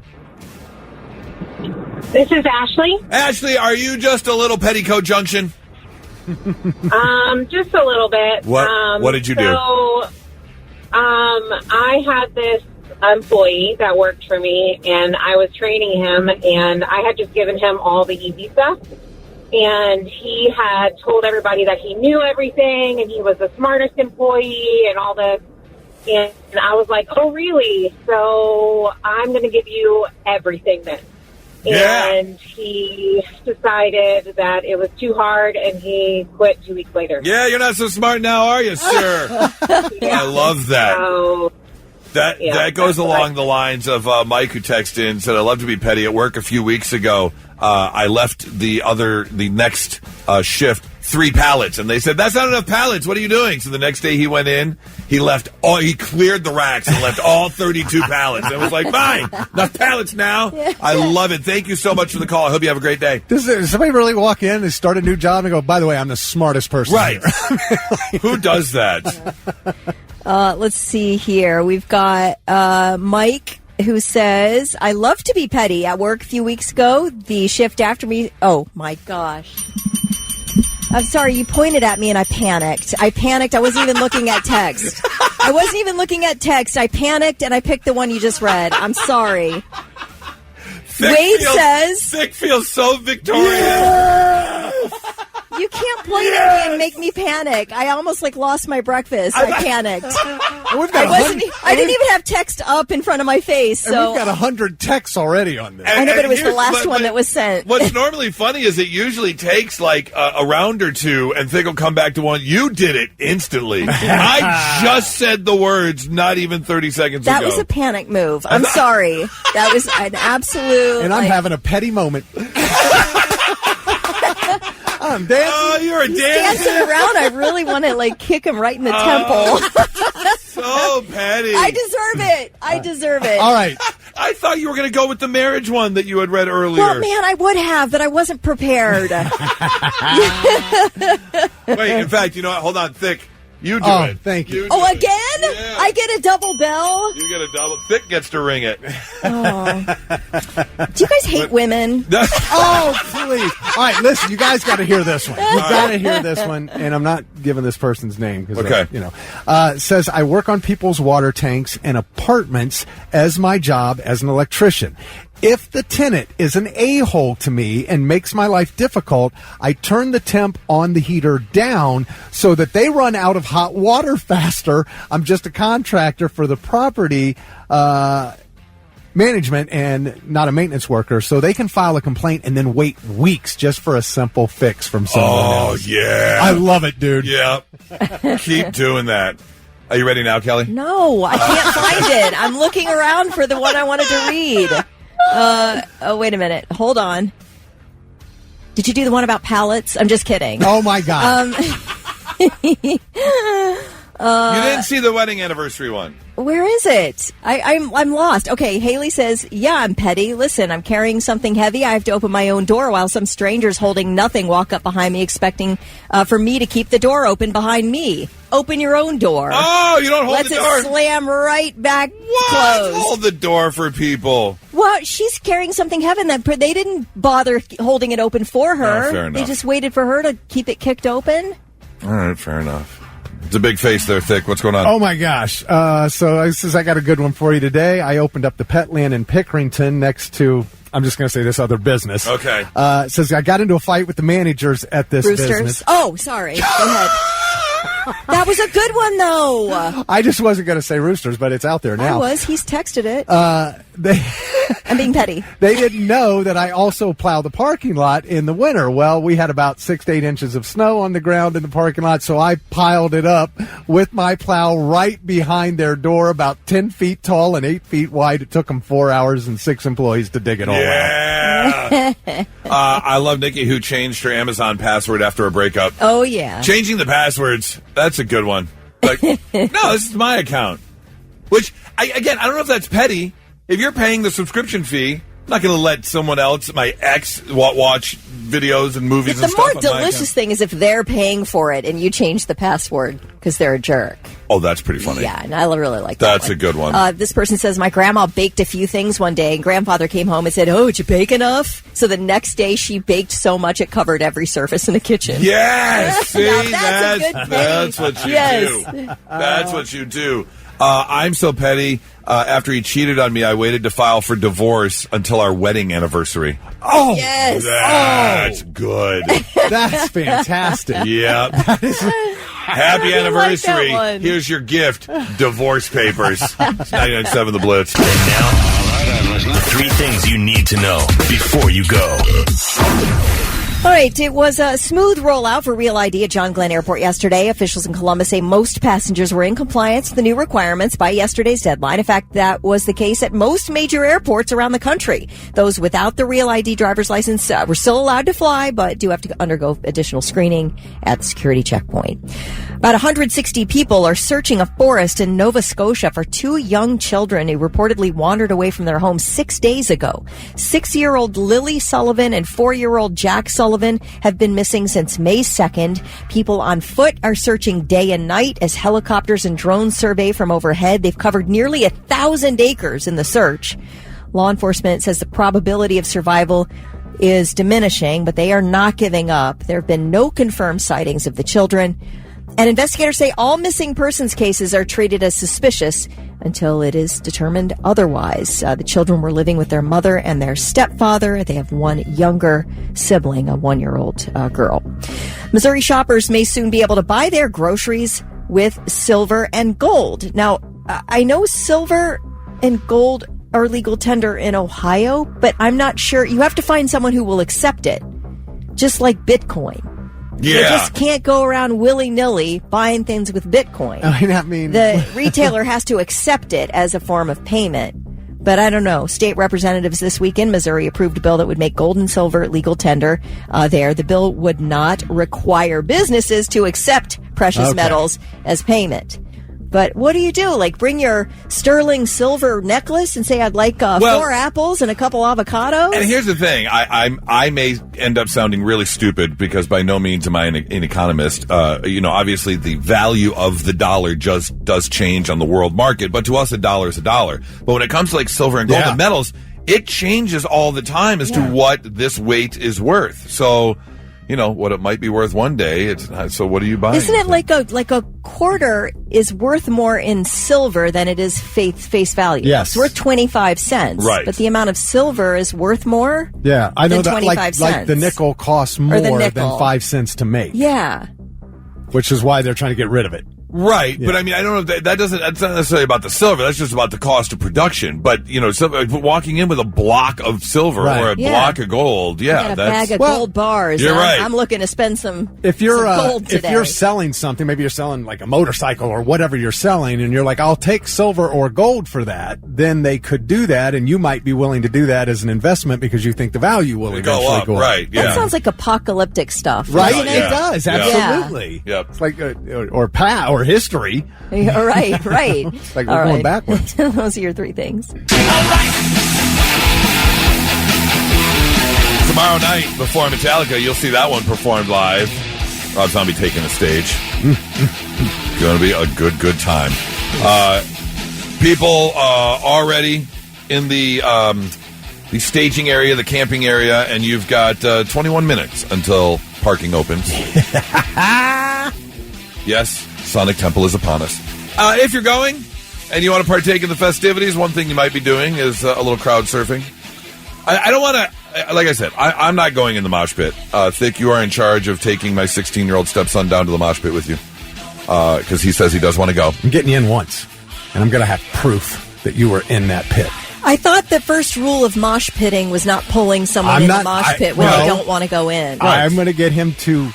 This is Ashley. Ashley, are you just a little petticoat junction? Just a little bit. What did you do? So, I had this employee that worked for me, and I was training him, and I had just given him all the easy stuff. And he had told everybody that he knew everything, and he was the smartest employee, and all this. And I was like, oh, really? So I'm going to give you everything then. Yeah. And he decided that it was too hard, and he quit 2 weeks later. Yeah, you're not so smart now, are you, sir? I love that. So, That goes along the lines of Mike, who texted in and said, "I love to be petty at work." A few weeks ago, I left the next shift 3 pallets, and they said, "That's not enough pallets. What are you doing?" So the next day he went in, he cleared the racks and left all 32 pallets. It was like, fine, enough pallets now. I love it. Thank you so much for the call. I hope you have a great day. Does somebody really walk in and start a new job and go, by the way, I'm the smartest person Right. here? Who does that? Let's see here. We've got Mike, who says, I love to be petty. At work a few weeks ago, the shift after me... Oh, my gosh. I'm sorry, you pointed at me and I panicked. I wasn't even looking at text. I panicked and I picked the one you just read. I'm sorry. Wade says... Thick feels so victorious. Yes! You can't point at me and make me panic. I almost lost my breakfast. I panicked. I didn't even have text up in front of my face. So we've got 100 texts already on this. I know, but it was the last one that was sent. What's normally funny is it usually takes a round or two, and Thick will come back to one. You did it instantly. I just said the words not even 30 seconds ago. That was a panic move. I'm sorry. That was an absolute... And I'm having a petty moment. I'm dancing. Oh, you're dancing around. I really want to kick him right in the temple. So petty. I deserve it. All right. I thought you were going to go with the marriage one that you had read earlier. Well, man, I would have, but I wasn't prepared. Wait, in fact, you know what? Hold on, Thick. You do it. Thank you. Again? Yeah. I get a double bell? You get a double. Thick gets to ring it. Oh. Do you guys hate women? Oh, please. All right, listen, you guys got to hear this one. You got to hear this one, and I'm not giving this person's name. Okay. Says, I work on people's water tanks and apartments as my job as an electrician. If the tenant is an a-hole to me and makes my life difficult, I turn the temp on the heater down so that they run out of hot water faster. I'm just a contractor for the property management and not a maintenance worker, so they can file a complaint and then wait weeks just for a simple fix from someone else. Oh, yeah. I love it, dude. Yeah. Keep doing that. Are you ready now, Kelly? No, I can't find it. I'm looking around for the one I wanted to read. Wait a minute. Hold on. Did you do the one about pallets? I'm just kidding. Oh, my God. You didn't see the wedding anniversary one. Where is it? I'm lost. Okay, Haley says, yeah, I'm petty. Listen, I'm carrying something heavy. I have to open my own door while some strangers holding nothing walk up behind me expecting for me to keep the door open behind me. Open your own door. Oh, you don't hold Lets the door? it slam right back What? closed. Hold the door for people. Well, she's carrying something heavy that they didn't bother holding it open for her. No, fair enough. They just waited for her to keep it kicked open. All right, fair enough. It's a big face there, Thick. What's going on? Oh, my gosh. So it says, I got a good one for you today. I opened up the Petland in Pickerington next to, I'm just going to say this other business. Okay. It says, I got into a fight with the managers at this Roosters. business. Oh, sorry. Go ahead. That was a good one, though. I just wasn't going to say Roosters, but it's out there now. I was. He's texted it. They I'm being petty. They didn't know that I also plow the parking lot in the winter. Well, we had about 6 to 8 inches of snow on the ground in the parking lot, so I piled it up with my plow right behind their door, about 10 feet tall and 8 feet wide. It took them 4 hours and 6 employees to dig it all out. Yeah. I love Nikki, who changed her Amazon password after a breakup. Oh, yeah. Changing the passwords, that's a good one. Like, no, this is my account. Which, I don't know if that's petty. If you're paying the subscription fee, I'm not going to let someone else, my ex, watch videos and movies and the stuff. more delicious thing is if they're paying for it and you change the password because they're a jerk. Oh, that's pretty funny. Yeah, and I really like that. That's a good one. This person says, my grandma baked a few things one day, and grandfather came home and said, oh, did you bake enough? So the next day she baked so much it covered every surface in the kitchen. Yes! See, that's a good that's what you do. That's what you do. I'm so petty. After he cheated on me, I waited to file for divorce until our wedding anniversary. Oh, yes. That's good. That's fantastic. Yep. Happy anniversary. Like Here's your gift. Divorce papers. It's 99.7 The Blitz. And now, The 3 things you need to know before you go. All right, it was a smooth rollout for Real ID at John Glenn Airport yesterday. Officials in Columbus say most passengers were in compliance with the new requirements by yesterday's deadline. In fact, that was the case at most major airports around the country. Those without the Real ID driver's license were still allowed to fly, but do have to undergo additional screening at the security checkpoint. About 160 people are searching a forest in Nova Scotia for 2 young children who reportedly wandered away from their home 6 days ago. 6-year-old Lily Sullivan and 4-year-old Jack Sullivan have been missing since May 2nd. People on foot are searching day and night as helicopters and drones survey from overhead. They've covered nearly 1,000 acres in the search. Law enforcement says the probability of survival is diminishing, but they are not giving up. There have been no confirmed sightings of the children. And investigators say all missing persons cases are treated as suspicious until it is determined otherwise. The children were living with their mother and their stepfather. They have one younger sibling, a 1-year-old girl. Missouri shoppers may soon be able to buy their groceries with silver and gold. Now, I know silver and gold are legal tender in Ohio, but I'm not sure. You have to find someone who will accept it, just like Bitcoin. Yeah. You just can't go around willy-nilly buying things with Bitcoin. I mean, the retailer has to accept it as a form of payment. But I don't know. State representatives this week in Missouri approved a bill that would make gold and silver legal tender there. The bill would not require businesses to accept precious metals as payment. But what do you do? Like bring your sterling silver necklace and say, I'd like 4 apples and a couple avocados? And here's the thing. I may end up sounding really stupid because by no means am I an economist. Obviously the value of the dollar just does change on the world market. But to us, a dollar is a dollar. But when it comes to like silver and gold and metals, it changes all the time as to what this weight is worth. So, what it might be worth one day. So what are you buying? Isn't it like a quarter is worth more in silver than it is face value? Yes. It's worth 25 cents. Right. But the amount of silver is worth more? Yeah, I know that like the nickel costs more than 5 cents to make. Yeah. Which is why they're trying to get rid of it. Right, but I mean, I don't know if that's not necessarily about the silver. That's just about the cost of production. But walking in with a block of silver or a block of gold, a bag of gold bars. You're right. I'm looking to spend some gold today. If you're selling something, maybe you're selling like a motorcycle or whatever you're selling, and you're like, I'll take silver or gold for that. Then they could do that, and you might be willing to do that as an investment because you think the value will eventually go up. Right? Yeah. That sounds like apocalyptic stuff, right? Doesn't it? It does absolutely. Yep. It's like or history. Yeah, right. It's like we're going backwards. Those are your 3 things. Tomorrow night before Metallica, you'll see that one performed live. Rob Zombie taking the stage. Going to be a good time. People already in the staging area, the camping area, and you've got 21 minutes until parking opens. Yes, Sonic Temple is upon us. If you're going and you want to partake in the festivities, one thing you might be doing is a little crowd surfing. I don't want to, like I said, I'm not going in the mosh pit. Thick, you are in charge of taking my 16-year-old stepson down to the mosh pit with you because he says he does want to go. I'm getting you in once, and I'm going to have proof that you were in that pit. I thought the first rule of mosh pitting was not pulling someone in the mosh pit when they don't want to go in. I'm going to get him to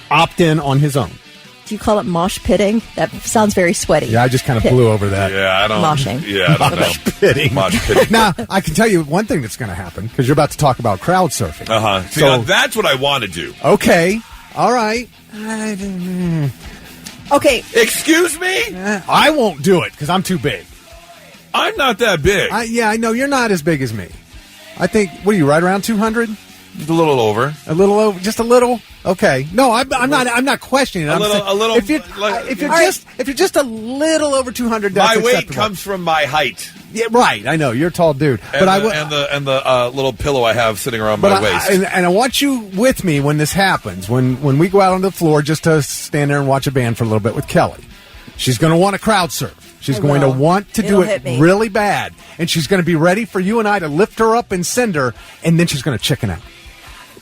opt in on his own. Do you call it mosh pitting? That sounds very sweaty. Yeah, I just kind of blew over that. Yeah, I don't. Moshing. Yeah, I don't Mosh know. pitting. Mosh pitting. Now, I can tell you one thing that's going to happen because you're about to talk about crowd surfing. See, now that's what I want to do. Okay. All right. Okay. Excuse me? I won't do it because I'm too big. I'm not that big. I know you're not as big as me. I think, what are you, right around 200? A little over. A little over, just a little. Okay. No, I'm not questioning it. A little. If you're just a little over 200, that's my weight acceptable. comes from my height. Yeah, right. I know you're a tall dude, and the little pillow I have sitting around my waist. And I want you with me when this happens. When we go out on the floor just to stand there and watch a band for a little bit with Kelly, she's going to want to crowd surf. She's going to want to do it really bad, and she's going to be ready for you and I to lift her up and send her, and then she's going to chicken out.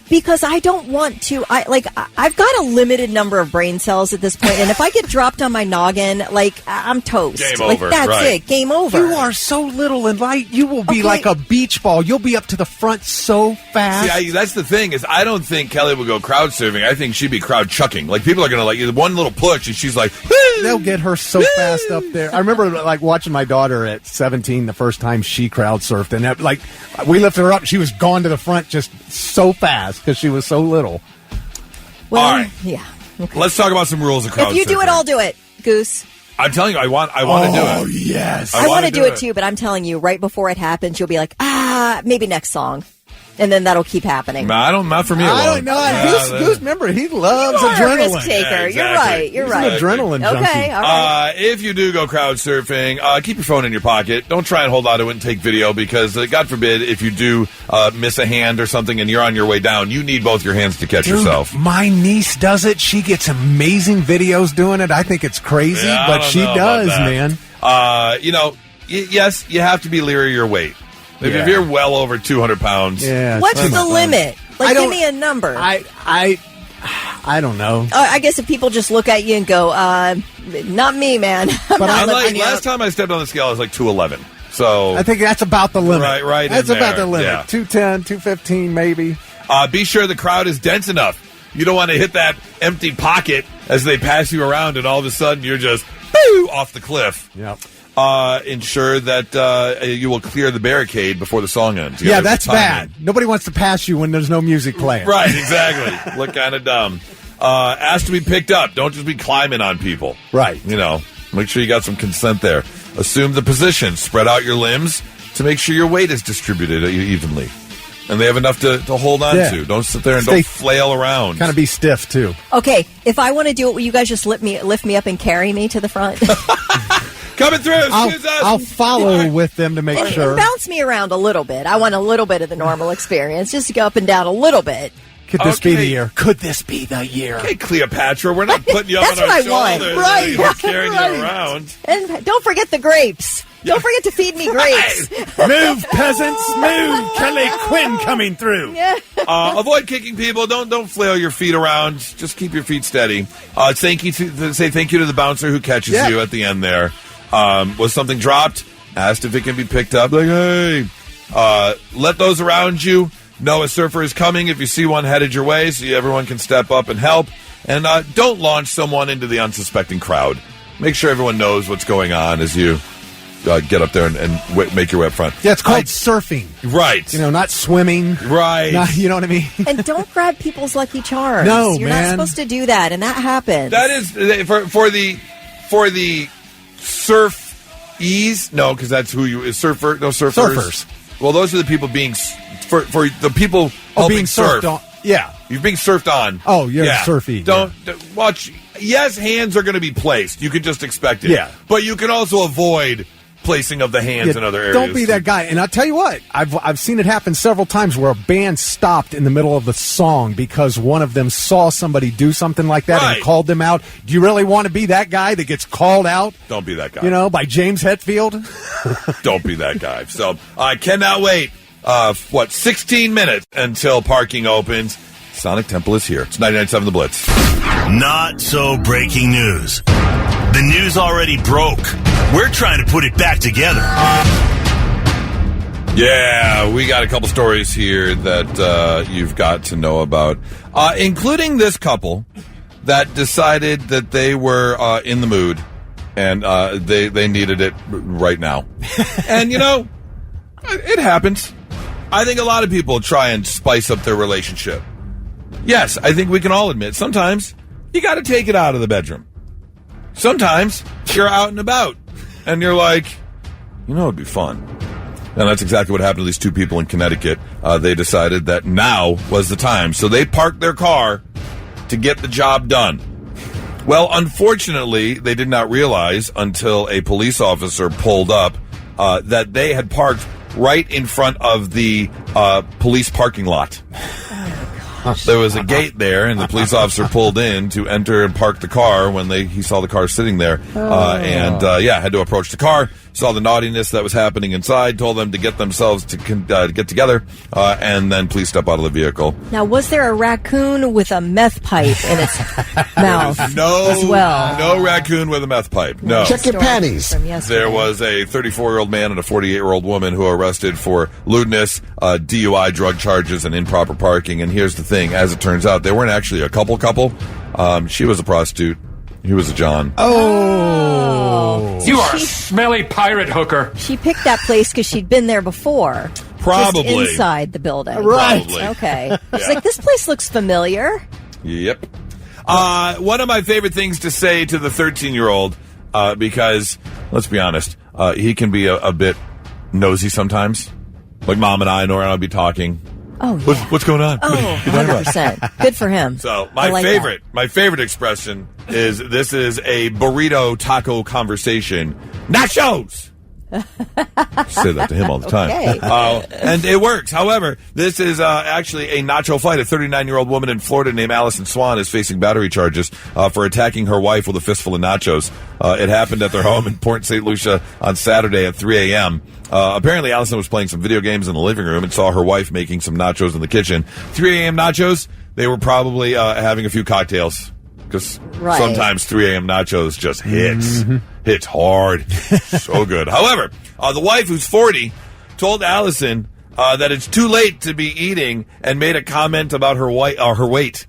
Because I don't want to. I've got a limited number of brain cells at this point, and if I get dropped on my noggin, I'm toast. Game like over, that's right. it. Game over. You are so little and light. You will be like a beach ball. You'll be up to the front so fast. See, that's the thing is I don't think Kelly would go crowd surfing. I think she'd be crowd chucking. Like people are going to one little push, and she's like, woo! They'll get her so fast up there. I remember watching my daughter at 17 the first time she crowd surfed, and we lifted her up. She was gone to the front just so fast because she was so little. Well, all right. Yeah. Okay. Let's talk about some rules of crowd surfing. If you do it, I'll do it, Goose. I'm telling you, I want to do it. Oh, yes. I want to do it too, but I'm telling you, right before it happens, you'll be like, maybe next song. And then that'll keep happening. Not for me alone. I don't know. Goose, remember, he loves You are adrenaline. a risk taker. Yeah, exactly. You're right. You're He's right. an adrenaline junkie. Okay, all right. If you do go crowd surfing, keep your phone in your pocket. Don't try and hold on to it and take video because, God forbid, if you do miss a hand or something and you're on your way down, you need both your hands to catch yourself. My niece does it. She gets amazing videos doing it. I think it's crazy, Yeah, I but don't she know about does, that. man. Yes, you have to be leery of your weight. If you're well over 200 pounds. Yeah, What's the limit? Give me a number. I don't know. I guess if people just look at you and go, not me, man. But Last time I stepped on the scale, I was like 211. So I think that's about the limit. Right. That's in about there. the limit. Yeah. 210, 215, maybe. Be sure the crowd is dense enough. You don't want to hit that empty pocket as they pass you around, and all of a sudden you're just off the cliff. Yep. Ensure that you will clear the barricade before the song ends. Yeah, that's bad. Nobody wants to pass you when there's no music playing. Right, exactly. Look kind of dumb. Ask to be picked up. Don't just be climbing on people. Right. Make sure you got some consent there. Assume the position. Spread out your limbs to make sure your weight is distributed evenly. And they have enough to hold on to. Don't sit there and don't flail around. Kind of be stiff, too. Okay, if I want to do it, will you guys just lift me up and carry me to the front? Coming through. I'll follow with them to make sure. And bounce me around a little bit. I want a little bit of the normal experience, just to go up and down a little bit. Could this be the year? Could this be the year? Okay, Cleopatra, we're not putting you up on our shoulders. Right. We're carrying you around. And don't forget the grapes. Don't forget to feed me grapes. Move, peasants, move. Kelly Quinn coming through. Yeah. Avoid kicking people. Don't flail your feet around. Just keep your feet steady. Say thank you to the bouncer who catches you at the end there. Was something dropped? Asked if it can be picked up. Like, hey. Let those around you know a surfer is coming if you see one headed your way so everyone can step up and help. And don't launch someone into the unsuspecting crowd. Make sure everyone knows what's going on as you get up there and make your way up front. Yeah, it's called surfing. Right. Not swimming. Right. You know what I mean? And don't grab people's Lucky Charms. No, You're man. not supposed to do that, and that happens. That is for the surf ease. No, because that's who you is surfer. No surfers. Well, those are the people being for the people helping being surf. surfed on. Yeah. You're being surfed on. Oh, you're surfy. Don't watch. Yes, hands are going to be placed. You can just expect it. Yeah. But you can also avoid placing of the hands in other areas. Don't be that guy. And I'll tell you what, I've seen it happen several times where a band stopped in the middle of the song because one of them saw somebody do something like that and called them out. Do you really want to be that guy that gets called out? Don't be that guy. By James Hetfield? Don't be that guy. So I cannot wait. 16 minutes until parking opens. Sonic Temple is here. It's 99.7 The Blitz. Not so breaking news. The news already broke. We're trying to put it back together. Yeah, we got a couple stories here that you've got to know about, including this couple that decided that they were in the mood and they needed it right now. And, it happens. I think a lot of people try and spice up their relationship. Yes, I think we can all admit sometimes you got to take it out of the bedroom. Sometimes you're out and about and you're like, it'd be fun. And that's exactly what happened to these two people in Connecticut. They decided that now was the time. So they parked their car to get the job done. Well, unfortunately, they did not realize until a police officer pulled up that they had parked right in front of the police parking lot. There was a gate there, and the police officer pulled in to enter and park the car when he saw the car sitting there. Had to approach the car, saw the naughtiness that was happening inside, told them to get themselves to get together, and then please step out of the vehicle. Now, was there a raccoon with a meth pipe in its mouth as well? No raccoon with a meth pipe. No. Check your panties. There was a 34-year-old man and a 48-year-old woman who were arrested for lewdness, DUI, drug charges, and improper parking. And here's the thing. As it turns out, they weren't actually a couple. She was a prostitute. He was a John. Oh. You are a smelly pirate hooker. She picked that place because she'd been there before. Probably. Just inside the building. Right. Probably. Okay. She's like, this place looks familiar. Yep. One of my favorite things to say to the 13-year-old, because, let's be honest, he can be a bit nosy sometimes. Like Mom and I, Nora and I will be talking. Oh, yeah. What's going on? Oh, 100%. Good for him. So my favorite expression is, this is a burrito taco conversation. Nachos! Say that to him all the time. Okay. And it works. However, this is actually a nacho fight. A 39-year-old woman in Florida named Allison Swan is facing battery charges for attacking her wife with a fistful of nachos. It happened at their home in Port St. Lucia on Saturday at 3 a.m. Apparently, Allison was playing some video games in the living room and saw her wife making some nachos in the kitchen. 3 a.m. nachos, they were probably having a few cocktails. Because sometimes 3 a.m. nachos just hits. Hits hard. So good. However, the wife, who's 40, told Allison that it's too late to be eating and made a comment about her weight.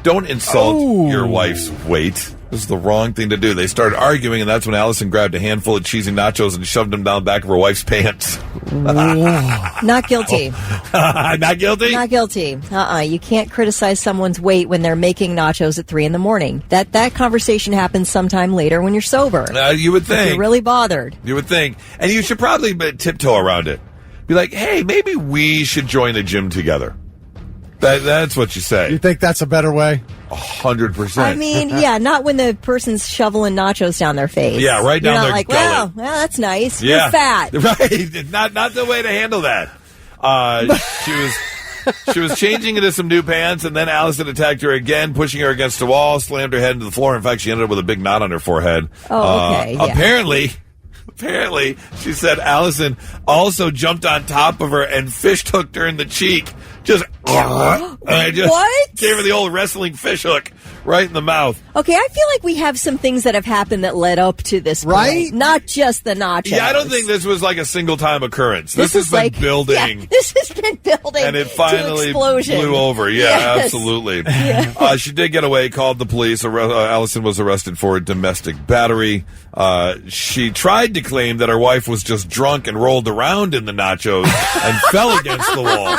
Don't insult your wife's weight. This is the wrong thing to do. They started arguing, and that's when Allison grabbed a handful of cheesy nachos and shoved them down the back of her wife's pants. Not guilty. Not guilty? Not guilty. You can't criticize someone's weight when they're making nachos at 3 a.m. That conversation happens sometime later when you're sober. You would think. If you're really bothered. You would think. And you should probably tiptoe around it. Be like, hey, maybe we should join the gym together. That's what you say. You think that's a better way? 100%. I mean, yeah, not when the person's shoveling nachos down their face. Yeah, right down their like, gullet. well, that's nice. Yeah. You're fat. Right. Not the way to handle that. She was changing into some new pants, and then Allison attacked her again, pushing her against the wall, slammed her head into the floor. In fact, she ended up with a big knot on her forehead. Oh, okay. Yeah. Apparently, she said Allison also jumped on top of her and fish hooked her in the cheek. I just what? Gave her the old wrestling fish hook right in the mouth. Okay, I feel like we have some things that have happened that led up to this point. Right? Not just the nachos. Yeah, I don't think this was like a single-time occurrence. This has been building. Yeah, this has been building and it finally blew over. Yeah, yes. Absolutely. Yeah. She did get away, called the police. Allison was arrested for domestic battery. She tried to claim that her wife was just drunk and rolled around in the nachos and fell against the wall.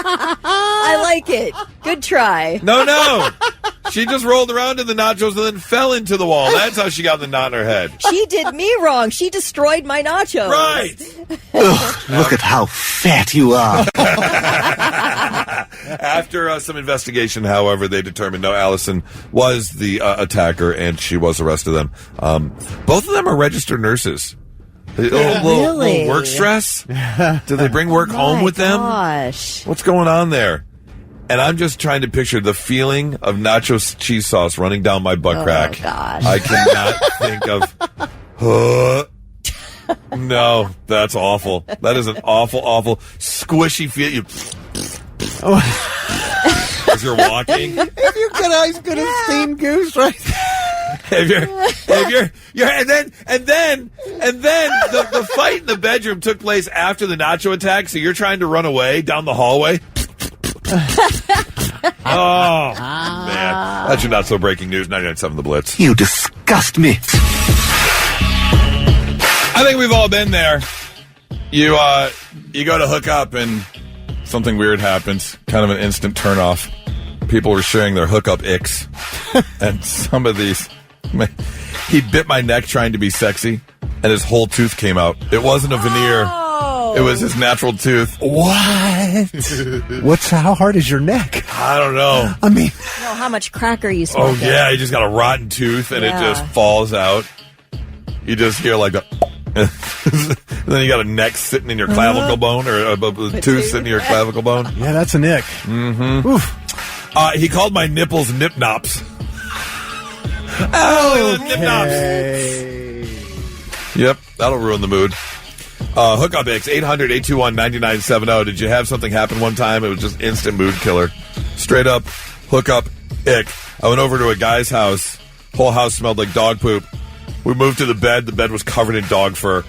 I like it. Good try. No. She just rolled around in the nachos and then fell into the wall. That's how she got the knot in her head. She did me wrong. She destroyed my nachos. Right. Ugh, look at how fat you are. After some investigation, however, they determined no, Allison was the attacker, and she was arrested. Both of them are registered nurses. Little work stress? Do they bring work home with them? Gosh. What's going on there? And I'm just trying to picture the feeling of nacho cheese sauce running down my butt crack. Oh, gosh. I cannot think of... No, that's awful. That is an awful, squishy feel. As you're walking. If you could have seen Goose right there. And then the fight in the bedroom took place after the nacho attack, so you're trying to run away down the hallway. Oh, man. That's your not so breaking news. 99.7 The Blitz. You disgust me. I think we've all been there. You go to hook up and something weird happens. Kind of an instant turnoff. People were sharing their hookup icks. And some of these... He bit my neck trying to be sexy, and his whole tooth came out. It wasn't a veneer. It was his natural tooth. What? How hard is your neck? I don't know. I mean... How much crack are you smoking? Oh, yeah. He just got a rotten tooth, and it just falls out. You just hear like a... then you got a neck sitting in your clavicle bone, or a tooth sitting in your clavicle bone. Yeah, that's a nick. Mm-hmm. Oof. He called my nipples nip-nops. Oh, nip-nops. Yep, that'll ruin the mood. Hookup Icks, 800-821-9970. Did you have something happen one time? It was just instant mood killer. Straight up hookup ick. I went over to a guy's house. Whole house smelled like dog poop. We moved to the bed. The bed was covered in dog fur.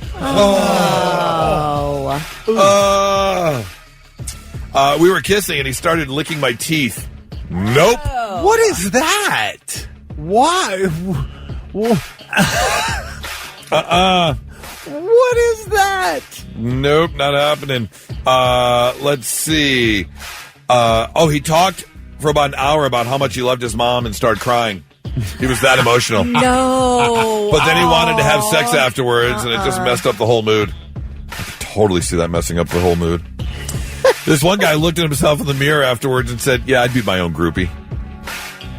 We were kissing, and he started licking my teeth. Nope. What is that? Why? What is that? Nope, not happening. Let's see. He talked for about an hour about how much he loved his mom and started crying. He was that emotional. No. But then he wanted to have sex afterwards, and it just messed up the whole mood. I could totally see that messing up the whole mood. This one guy looked at himself in the mirror afterwards and said, yeah, I'd be my own groupie.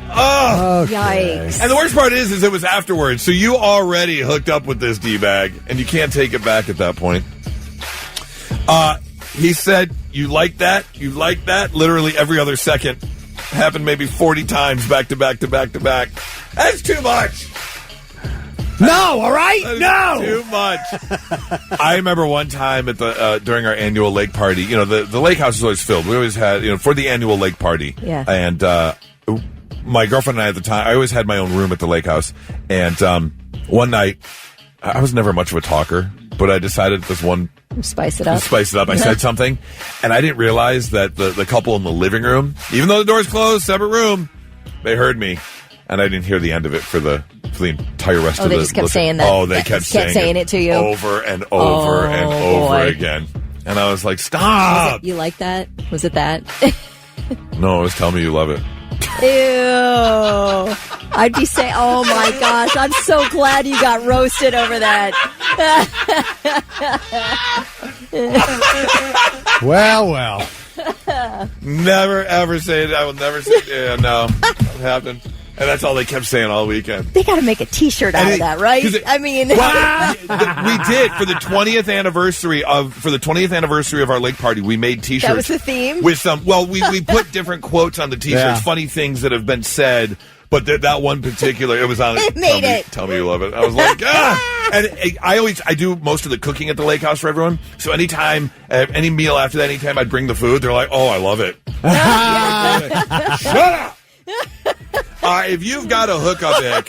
Oh, yikes. And the worst part is it was afterwards, so you already hooked up with this D-bag, and you can't take it back at that point. He said, you like that? You like that? Literally every other second. Happened maybe 40 times back to back to back to back. That's too much. No, all right? No. Too much. I remember one time at the during our annual lake party, you know, the lake house is always filled. We always had, you know, for the annual lake party. Yeah. And my girlfriend and I at the time, I always had my own room at the lake house. And one night, I was never much of a talker, but I decided this one... Spice it up. I said something, and I didn't realize that the couple in the living room, even though the door's closed, separate room, they heard me, and I didn't hear the end of it for the entire rest of the... Oh, they just kept saying that. Oh, they kept saying it to you. Over and over and over again. And I was like, stop! You like that? Was it that? No, it was tell me you love it. Ew. I'd be saying, oh my gosh, I'm so glad you got roasted over that. Well. Never, ever say it. I will never say it. Yeah, no. It happened. And that's all they kept saying all weekend. They got to make a T-shirt out of that, right? I mean, well, we did for the 20th anniversary of our lake party. We made T-shirts. That was the theme. With some. Well, we put different quotes on the T-shirts, funny things that have been said. But that one particular, it was on. Tell me you love it. I was like, ah! And I do most of the cooking at the lake house for everyone. So anytime, any meal after that, anytime I bring the food, they're like, oh, I love it. Shut up. If you've got a hookup ick,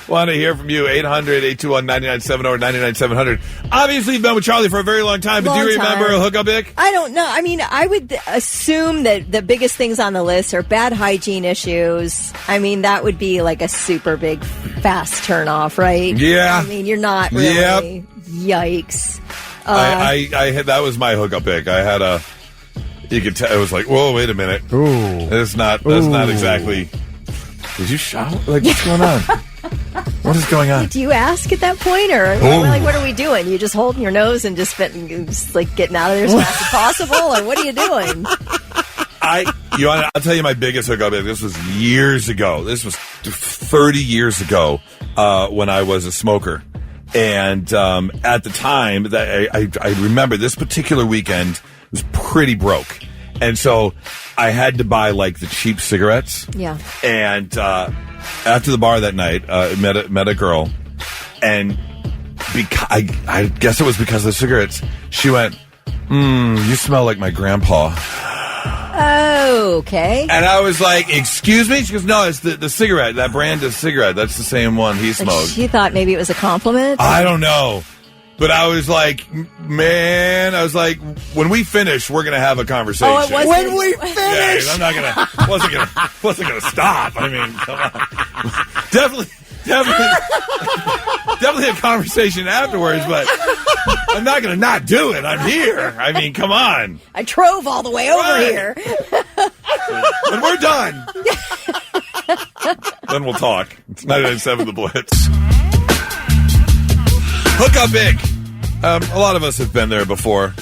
want to hear from you, 800-821-9970 or 99-700. Obviously, you've been with Charlie for a very long time, but do you remember a hookup ick? I don't know. I mean, I would assume that the biggest things on the list are bad hygiene issues. I mean, that would be like a super big, fast turnoff, right? Yeah. I mean, you're not really. Yep. Yikes. I had that was my hookup ick. I had a... You could tell it was like, whoa, wait a minute. Ooh. That's not exactly. Did you shout? Like, what's going on? What is going on? Do you ask at that point, or like, what are we doing? You just holding your nose and just like getting out of there as fast as possible, or what are you doing? I'll tell you my biggest hookup. This was years ago. This was 30 years ago when I was a smoker, and at the time that I remember this particular weekend. Was pretty broke, and so I had to buy like the cheap cigarettes. Yeah. And after the bar that night, met a girl, and I guess it was because of the cigarettes. She went, "You smell like my grandpa." Oh, okay. And I was like, "Excuse me?" She goes, "No, it's the cigarette. That brand of cigarette. That's the same one he smoked." She thought maybe it was a compliment. I don't know. But I was like, man, when we finish, we're gonna have a conversation. Oh, it wasn't. When we finish, yeah, I'm not gonna, wasn't gonna stop. I mean, come on. Definitely a conversation afterwards. But I'm not gonna not do it. I'm here. I mean, come on. I drove all the way over here. When we're done, then we'll talk. It's 99.7 The Blitz. Hookup ick. A lot of us have been there before.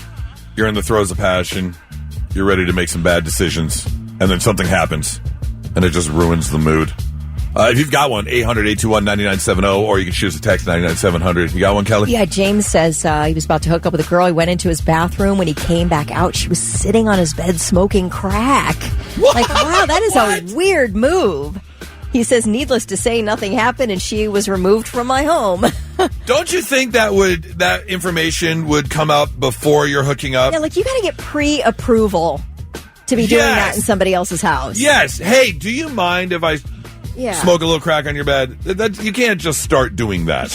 You're in the throes of passion. You're ready to make some bad decisions. And then something happens. And it just ruins the mood. If you've got one, 800-821-9970, or you can shoot us a text, 99-700. You got one, Kelly? Yeah, James says he was about to hook up with a girl. He went into his bathroom. When he came back out, she was sitting on his bed smoking crack. What? Like, wow, that is a weird move. He says, needless to say, nothing happened, and she was removed from my home. Don't you think that information would come out before you're hooking up? Yeah, like you got to get pre-approval to be doing that in somebody else's house. Yes. Hey, do you mind if I smoke a little crack on your bed? You can't just start doing that.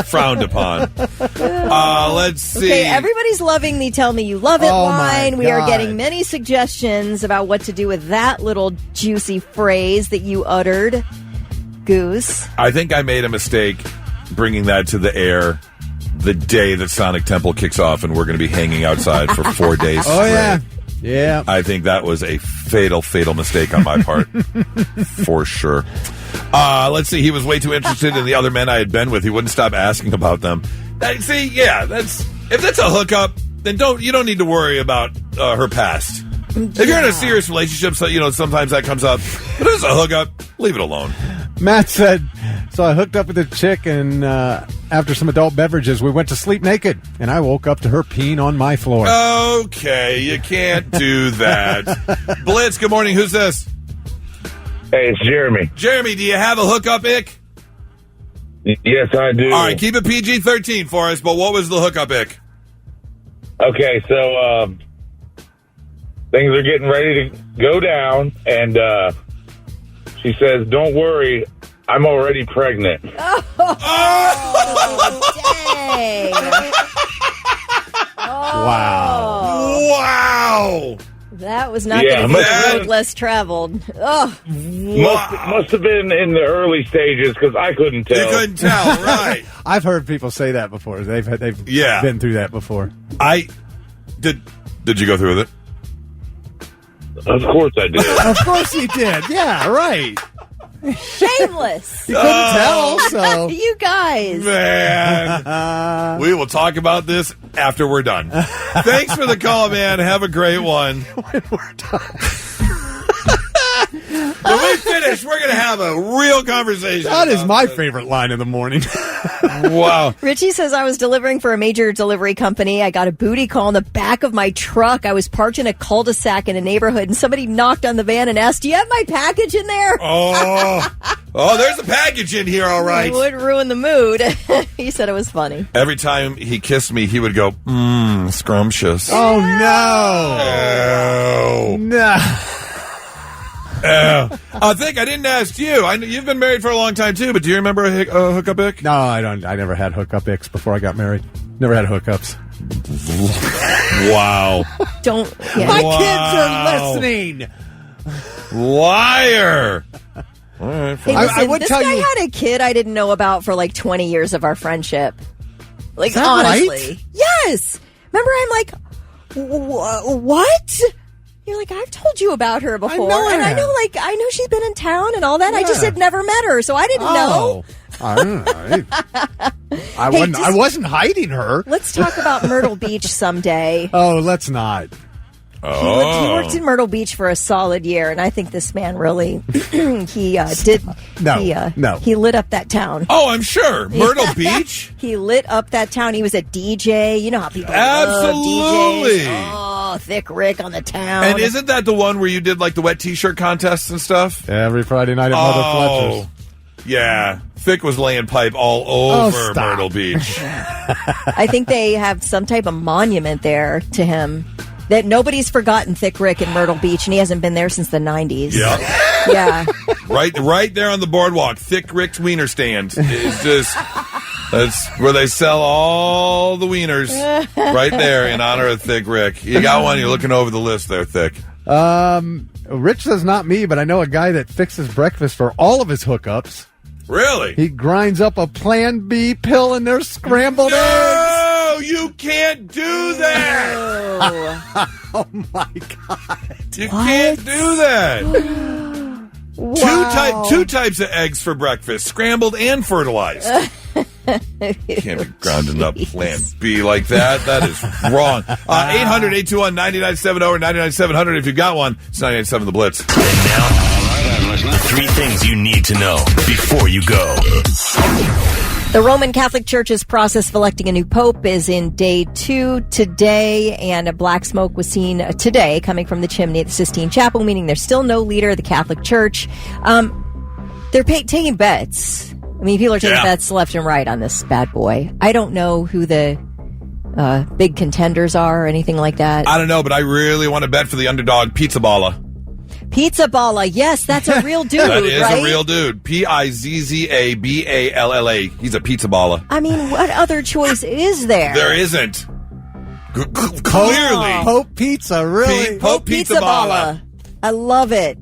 Frowned upon. Let's see. Okay, everybody's loving the Tell Me You Love It line. We are getting many suggestions about what to do with that little juicy phrase that you uttered, Goose. I think I made a mistake bringing that to the air the day that Sonic Temple kicks off, and we're going to be hanging outside for 4 days straight. Yeah. I think that was a fatal mistake on my part. For sure. Let's see. He was way too interested in the other men I had been with. He wouldn't stop asking about them. If that's a hookup, then you don't need to worry about her past. If you're in a serious relationship, sometimes that comes up. But if it's a hookup, leave it alone. Matt said, so I hooked up with a chick, and after some adult beverages, we went to sleep naked, and I woke up to her peeing on my floor. Okay, you can't do that. Blitz, good morning. Who's this? Hey, it's Jeremy. Jeremy, do you have a hookup ick? Yes, I do. All right, keep it PG-13 for us, but what was the hookup ick? Okay, so things are getting ready to go down, and she says, don't worry, I'm already pregnant. Dang. Wow. That was not going to be the road less traveled. Oh. Must have been in the early stages because I couldn't tell. You couldn't tell, right? I've heard people say that before. They've been through that before. Did you go through with it? Of course I did. Of course you did. Yeah, right. Shameless. You couldn't tell, so. You guys. Man. We will talk about this after we're done. Thanks for the call, man. Have a great one. When we're done. When we finish, we're going to have a real conversation. That is my favorite line of the morning. Wow. Richie says, I was delivering for a major delivery company. I got a booty call in the back of my truck. I was parked in a cul-de-sac in a neighborhood, and somebody knocked on the van and asked, do you have my package in there? Oh, there's a package in here, all right. It would ruin the mood. He said it was funny. Every time he kissed me, he would go, scrumptious. Oh, no. No. I think I didn't ask you. You've been married for a long time, too, but do you remember a hookup ick? No, I don't. I never had hookup icks before I got married. Never had hookups. Wow. My kids are listening. Liar. All right, hey, listen, I would tell you, guy had a kid I didn't know about for like 20 years of our friendship. Like, honestly. Right? Yes. Remember, I'm like, what? You're like, I've told you about her before. I know she's been in town and all that. Yeah. I just had never met her, so I didn't know. I wasn't hiding her. Let's talk about Myrtle Beach someday. Oh, let's not. He worked in Myrtle Beach for a solid year, and I think this man really, he lit up that town. Oh, I'm sure. Myrtle Beach? He lit up that town. He was a DJ. You know how people Absolutely. love DJs. Oh, Thick Rick on the town. And isn't that the one where you did like the wet t-shirt contests and stuff? Every Friday night at Mother Fletcher's. Yeah. Thick was laying pipe all over Myrtle Beach. I think they have some type of monument there to him. That nobody's forgotten Thick Rick in Myrtle Beach, and he hasn't been there since the 90s. Yep. Yeah. Right there on the boardwalk, Thick Rick's Wiener Stand. That's where they sell all the wieners. Right there in honor of Thick Rick. You got one, you're looking over the list there, Thick. Rich says not me, but I know a guy that fixes breakfast for all of his hookups. Really? He grinds up a Plan B pill in their scrambled eggs. You can't do that. Oh my God. You can't do that. Wow. Two types of eggs for breakfast, scrambled and fertilized. Can't be grounding up Plan B like that. That is wrong. 800-821-9970 or 99-700 if you've got one. It's 99.7 The Blitz. And now, the 3 things you need to know before you go. The Roman Catholic Church's process of electing a new pope is in day 2 today, and a black smoke was seen today coming from the chimney at the Sistine Chapel, meaning there's still no leader of the Catholic Church. They're taking bets I mean, people are taking Yeah. bets left and right on this bad boy. I don't know who the big contenders are or anything like that. I don't know, but I really want to bet for the underdog Pizza Balla. Pizza Balla, yes, that's a real dude, That is right? a real dude. Pizzaballa. He's a Pizza Balla. I mean, what other choice is there? There isn't. Clearly. Pope Pizza, really? Pope Pizza Balla. I love it.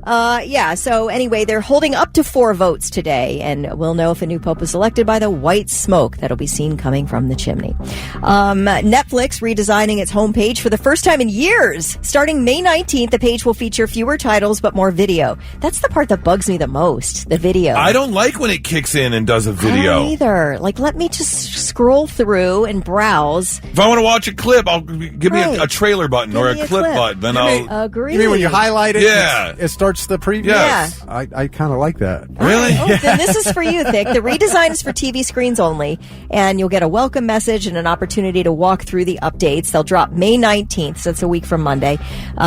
So anyway, they're holding up to 4 votes today, and we'll know if a new pope is elected by the white smoke that'll be seen coming from the chimney. Netflix redesigning its homepage for the first time in years. Starting May 19th, the page will feature fewer titles but more video. That's the part that bugs me the most, the video. I don't like when it kicks in and does a I video. don't either. Like, let me just scroll through and browse. If I want to watch a clip, give me Right. a trailer button or Give me a a clip clip. button. Then I'll. Agree. You mean when you highlight it, Yeah. it starts the preview? Yes. Yeah. I kind of like that. Really? Oh, then this is for you, Thick. The redesign is for TV screens only, and you'll get a welcome message and an opportunity to walk through the updates. They'll drop May 19th, so it's a week from Monday.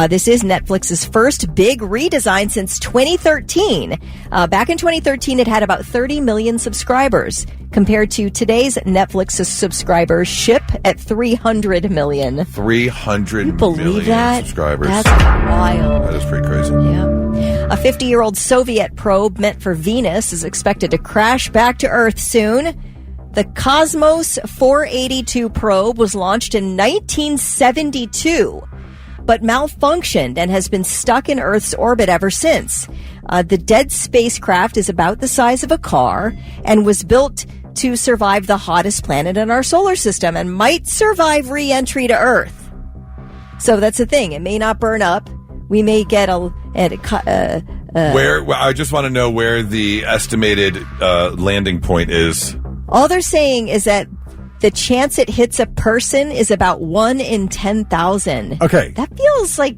This is Netflix's first big redesign since 2013. Back in 2013, it had about 30 million subscribers, compared to today's Netflix subscribers ship at 300 million. 300 Believe million that? subscribers. That's wild. That is pretty crazy. Yeah. A 50-year-old Soviet probe meant for Venus is expected to crash back to Earth soon. The Cosmos 482 probe was launched in 1972, but malfunctioned and has been stuck in Earth's orbit ever since. The dead spacecraft is about the size of a car and was built to survive the hottest planet in our solar system and might survive re-entry to Earth. So that's the thing. It may not burn up. We may get Where I just want to know where the estimated landing point is. all they're saying is that the chance it hits a person is about 1 in 10,000. Okay. That feels like,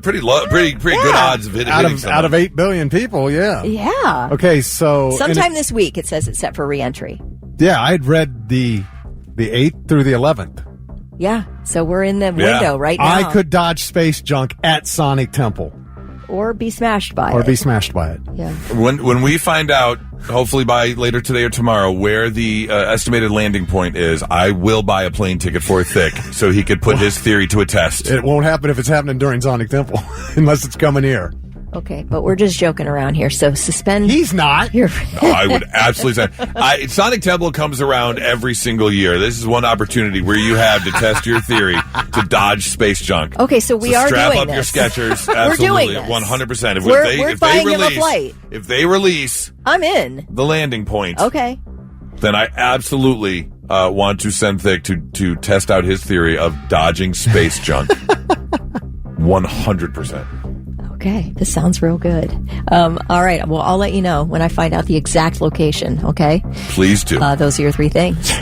Pretty good odds of hitting Out someone. of 8 billion people, yeah. yeah. Okay, so... Sometime this week, it says it's set for re-entry. Yeah, I had read the 8th through the 11th. Yeah. So we're in the window right now. I could dodge space junk at Sonic Temple. Or be smashed by it. Or be smashed by it. Yeah. When we find out, hopefully by later today or tomorrow, where the estimated landing point is, I will buy a plane ticket for Thick so he could put his theory to a test. It won't happen if it's happening during Sonic Temple, unless it's coming here. Okay, but we're just joking around here, so suspend. He's not. No, I would absolutely say. Sonic Temple comes around every single year. This is one opportunity where you have to test your theory to dodge space junk. Okay, so we are strap doing up this. your Skechers. We're Absolutely, doing this. 100%. We're buying him a flight. If they release I'm in. the landing point, Okay. then I absolutely want to send Thick to test out his theory of dodging space junk. 100%. Okay, this sounds real good. All right, well, I'll let you know when I find out the exact location, okay? Please do. Those are your 3 things.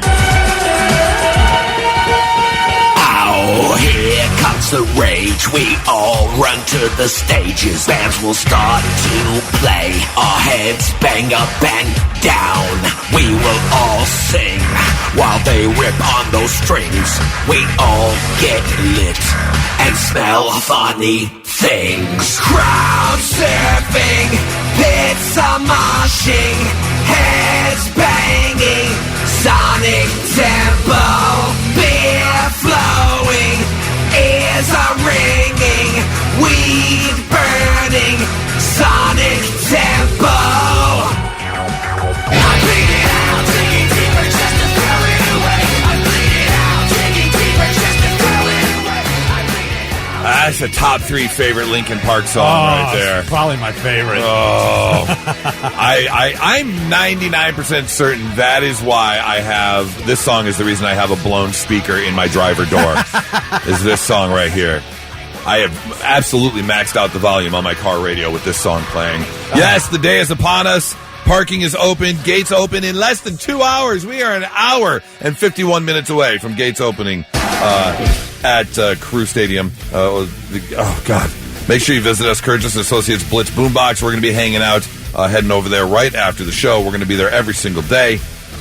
Oh, here comes the rage. We all run to the stages. Bands will start to play. Our heads bang up and down. We will all sing while they rip on those strings. We all get lit and smell funny things. Crowd surfing, pizza moshing, heads banging, Sonic Temple, beer flowing, ears are ringing, weed burning, Sonic Temple. I'm bleeding out, digging deeper just to throw it away. I'm bleeding out, digging deeper just to throw it away. That's a top 3 favorite Linkin Park song right there. Probably my favorite. Oh, I'm 99% certain that is why I have this song is the reason I have a blown speaker in my driver door. Is this song right here? I have absolutely maxed out the volume on my car radio with this song playing. Yes, the day is upon us. Parking is open. Gates open in less than 2 hours. We are an hour and 51 minutes away from gates opening at Crew Stadium. Oh, God. Make sure you visit us, Curtis & Associates Blitz Boombox. We're going to be hanging out, heading over there right after the show. We're going to be there every single day.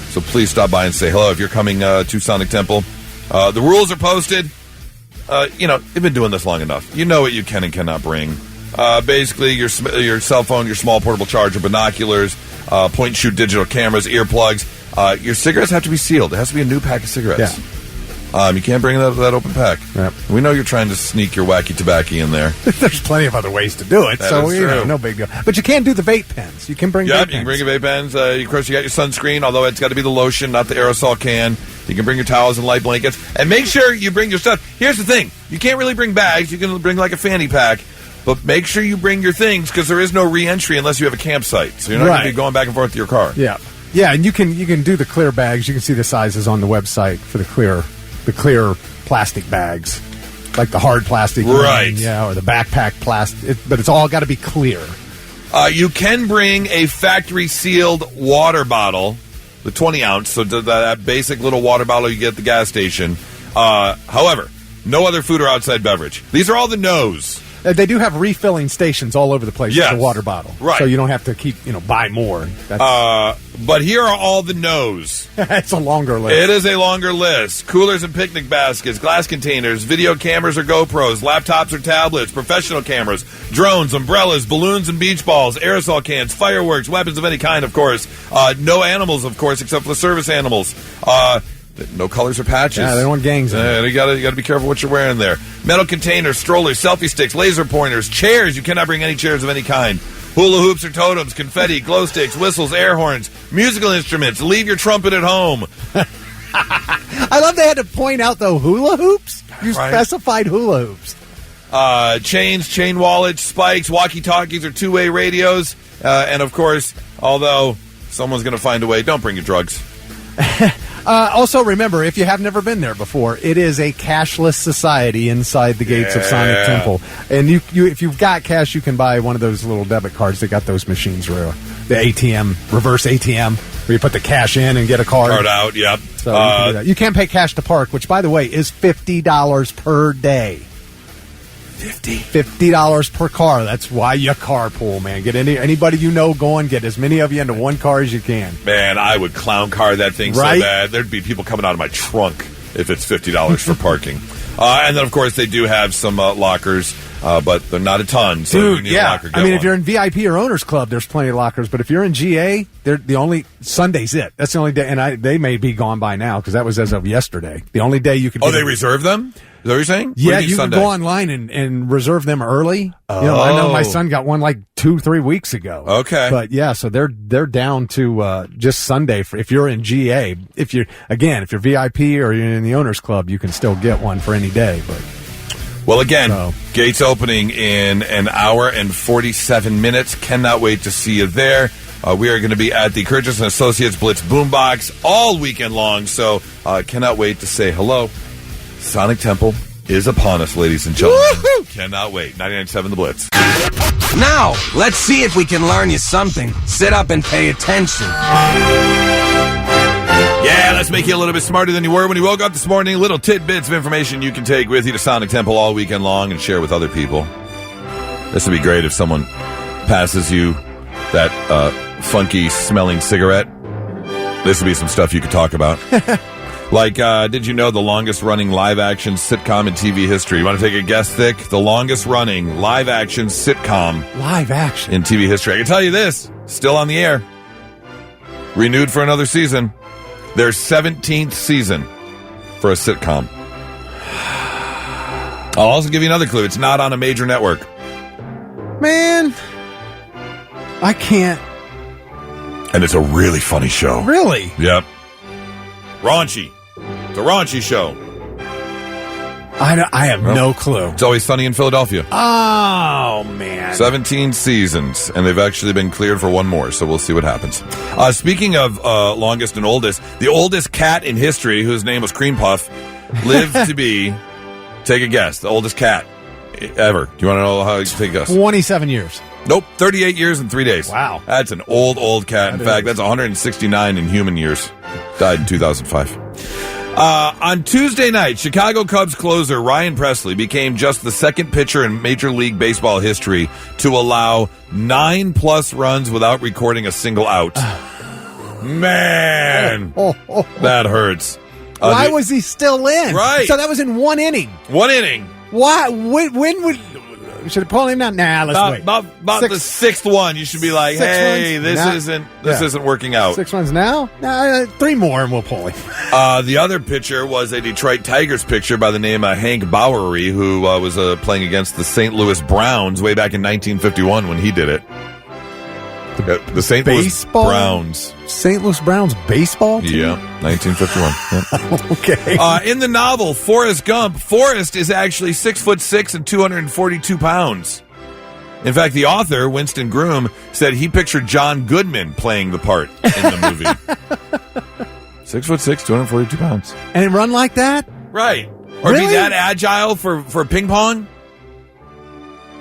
So please stop by and say hello if you're coming to Sonic Temple. The rules are posted. You've been doing this long enough. You know what you can and cannot bring. Basically, your cell phone, your small portable charger, binoculars, point-and-shoot digital cameras, earplugs. Your cigarettes have to be sealed. It has to be a new pack of cigarettes. Yeah. You can't bring that open pack. Yep. We know you're trying to sneak your wacky tobacco in there. There's plenty of other ways to do it, That so is you know, true. no big deal. But you can do the vape pens. You can bring vape Yeah, pens. you can bring your vape pens. Of course, you got your sunscreen, although it's got to be the lotion, not the aerosol can. You can bring your towels and light blankets. And make sure you bring your stuff. Here's the thing. You can't really bring bags. You can bring like a fanny pack. But make sure you bring your things because there is no re-entry unless you have a campsite. So you're not going to be going back and forth to your car. Yeah. Yeah, and you can do the clear bags. You can see the sizes on the website for the clear plastic bags. Like the hard plastic. Right. Or the backpack plastic. But it's all got to be clear. You can bring a factory-sealed water bottle, the 20-ounce, so that basic little water bottle you get at the gas station. However, no other food or outside beverage. These are all the no's. They do have refilling stations all over the place with the water bottle. Right. So you don't have to keep, buy more. But here are all the no's. It's a longer list. It is a longer list. Coolers and picnic baskets, glass containers, video cameras or GoPros, laptops or tablets, professional cameras, drones, umbrellas, balloons and beach balls, aerosol cans, fireworks, weapons of any kind, of course. No animals, of course, except for the service animals. No colors or patches. Yeah, they don't want gangs in there. You gotta be careful what you're wearing there. Metal containers, strollers, selfie sticks, laser pointers, chairs. You cannot bring any chairs of any kind. Hula hoops or totems, confetti, glow sticks, whistles, air horns, musical instruments. Leave your trumpet at home. I love they had to point out, though, hula hoops. You specified hula hoops. Chains, chain wallets, spikes, walkie-talkies or two-way radios. And, of course, although someone's going to find a way, don't bring your drugs. Also, remember, if you have never been there before, it is a cashless society inside the gates of Sonic Temple. And you, if you've got cash, you can buy one of those little debit cards. They got those machines where the ATM, reverse ATM, where you put the cash in and get a card. Card out, yep. So you can do that. You can pay cash to park, which, by the way, is $50 per day. $50 per car. That's why you carpool, man. Get anybody you know going. Get as many of you into one car as you can. Man, I would clown car that thing so bad. There'd be people coming out of my trunk if it's $50 for parking. And then, of course, they do have some lockers, but they're not a ton. So Dude, you need a locker, get if you're in VIP or Owners Club, there's plenty of lockers. But if you're in GA, they're the only Sunday's it. That's the only day, and they may be gone by now because that was as of yesterday. The only day you could. Oh, they reserve them? Is that what you're saying? Yeah, you can go online and reserve them early. Oh. I know my son got one like 2-3 weeks ago. Okay. But yeah, so they're down to just Sunday if you're in GA. If you're VIP or you're in the Owners Club, you can still get one for any day. But well, again, gates opening in an hour and 47 minutes. Cannot wait to see you there. We are going to be at the Curtis & Associates Blitz Boombox all weekend long, so cannot wait to say hello. Sonic Temple is upon us, ladies and gentlemen. Woo-hoo! Cannot wait. 99.7 The Blitz. Now, let's see if we can learn you something. Sit up and pay attention. Yeah, let's make you a little bit smarter than you were when you woke up this morning. Little tidbits of information you can take with you to Sonic Temple all weekend long and share with other people. This would be great if someone passes you that funky smelling cigarette. This would be some stuff you could talk about. Like, did you know the longest running live action sitcom in TV history? You want to take a guess, Thick? The longest running live action sitcom. Live action? In TV history. I can tell you this, still on the air. Renewed for another season. Their 17th season for a sitcom. I'll also give you another clue. It's not on a major network. Man, I can't. And it's a really funny show. Really? Yep. Raunchy. It's a raunchy show. I have no clue. It's Always Sunny in Philadelphia. Oh, man. 17 seasons, and they've actually been cleared for one more, so we'll see what happens. Speaking of longest and oldest, the oldest cat in history, whose name was Cream Puff, lived to be, take a guess, the oldest cat ever. Do you want to know how you take a guess? 27 years. Nope, 38 years and 3 days. Wow. That's an old cat. In fact, that's 169 in human years. Died in 2005. On Tuesday night, Chicago Cubs closer Ryan Presley became just the second pitcher in Major League Baseball history to allow 9+ runs without recording a single out. Man, that hurts. Why was he still in? Right. So that was in one inning. One inning. Why? When would... Should I pull him now? Nah, let's wait. About the sixth one, you should be like, hey, this isn't working out. 6 ones now? Nah, 3 more and we'll pull him. The other pitcher was a Detroit Tigers pitcher by the name of Hank Bowery, who was playing against the St. Louis Browns way back in 1951 when he did it. The St. Louis Browns. St. Louis Browns baseball team? Yeah, 1951. Yep. Okay. In the novel Forrest Gump, Forrest is actually 6'6" and 242 pounds. In fact, the author, Winston Groom, said he pictured John Goodman playing the part in the movie. 6'6", 242 pounds. And run like that? Right. Or Really? be that agile for ping pong?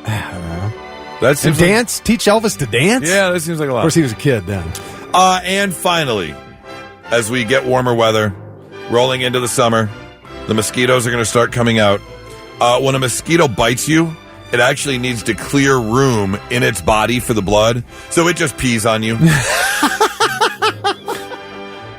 I don't know. That seems And dance? Teach Elvis to dance? Yeah, that seems like a lot. Of course, he was a kid then. And finally, as we get warmer weather, rolling into the summer, the mosquitoes are going to start coming out. When a mosquito bites you, it actually needs to clear room in its body for the blood, so it just pees on you.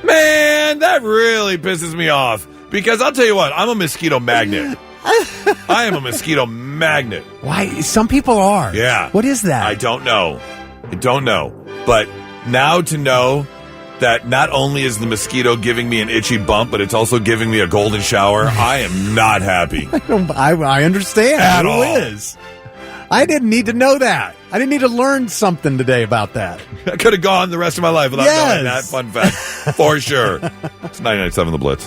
Man, that really pisses me off. Because I'll tell you what, I'm a mosquito magnet. I am a mosquito magnet. Why? Some people are. Yeah. What is that? I don't know. But now to know that not only is the mosquito giving me an itchy bump, but it's also giving me a golden shower, I am not happy. I understand. At Who all. is? I didn't need to know that. I didn't need to learn something today about that. I could have gone the rest of my life without knowing that fun fact. For sure. It's 99.7 The Blitz.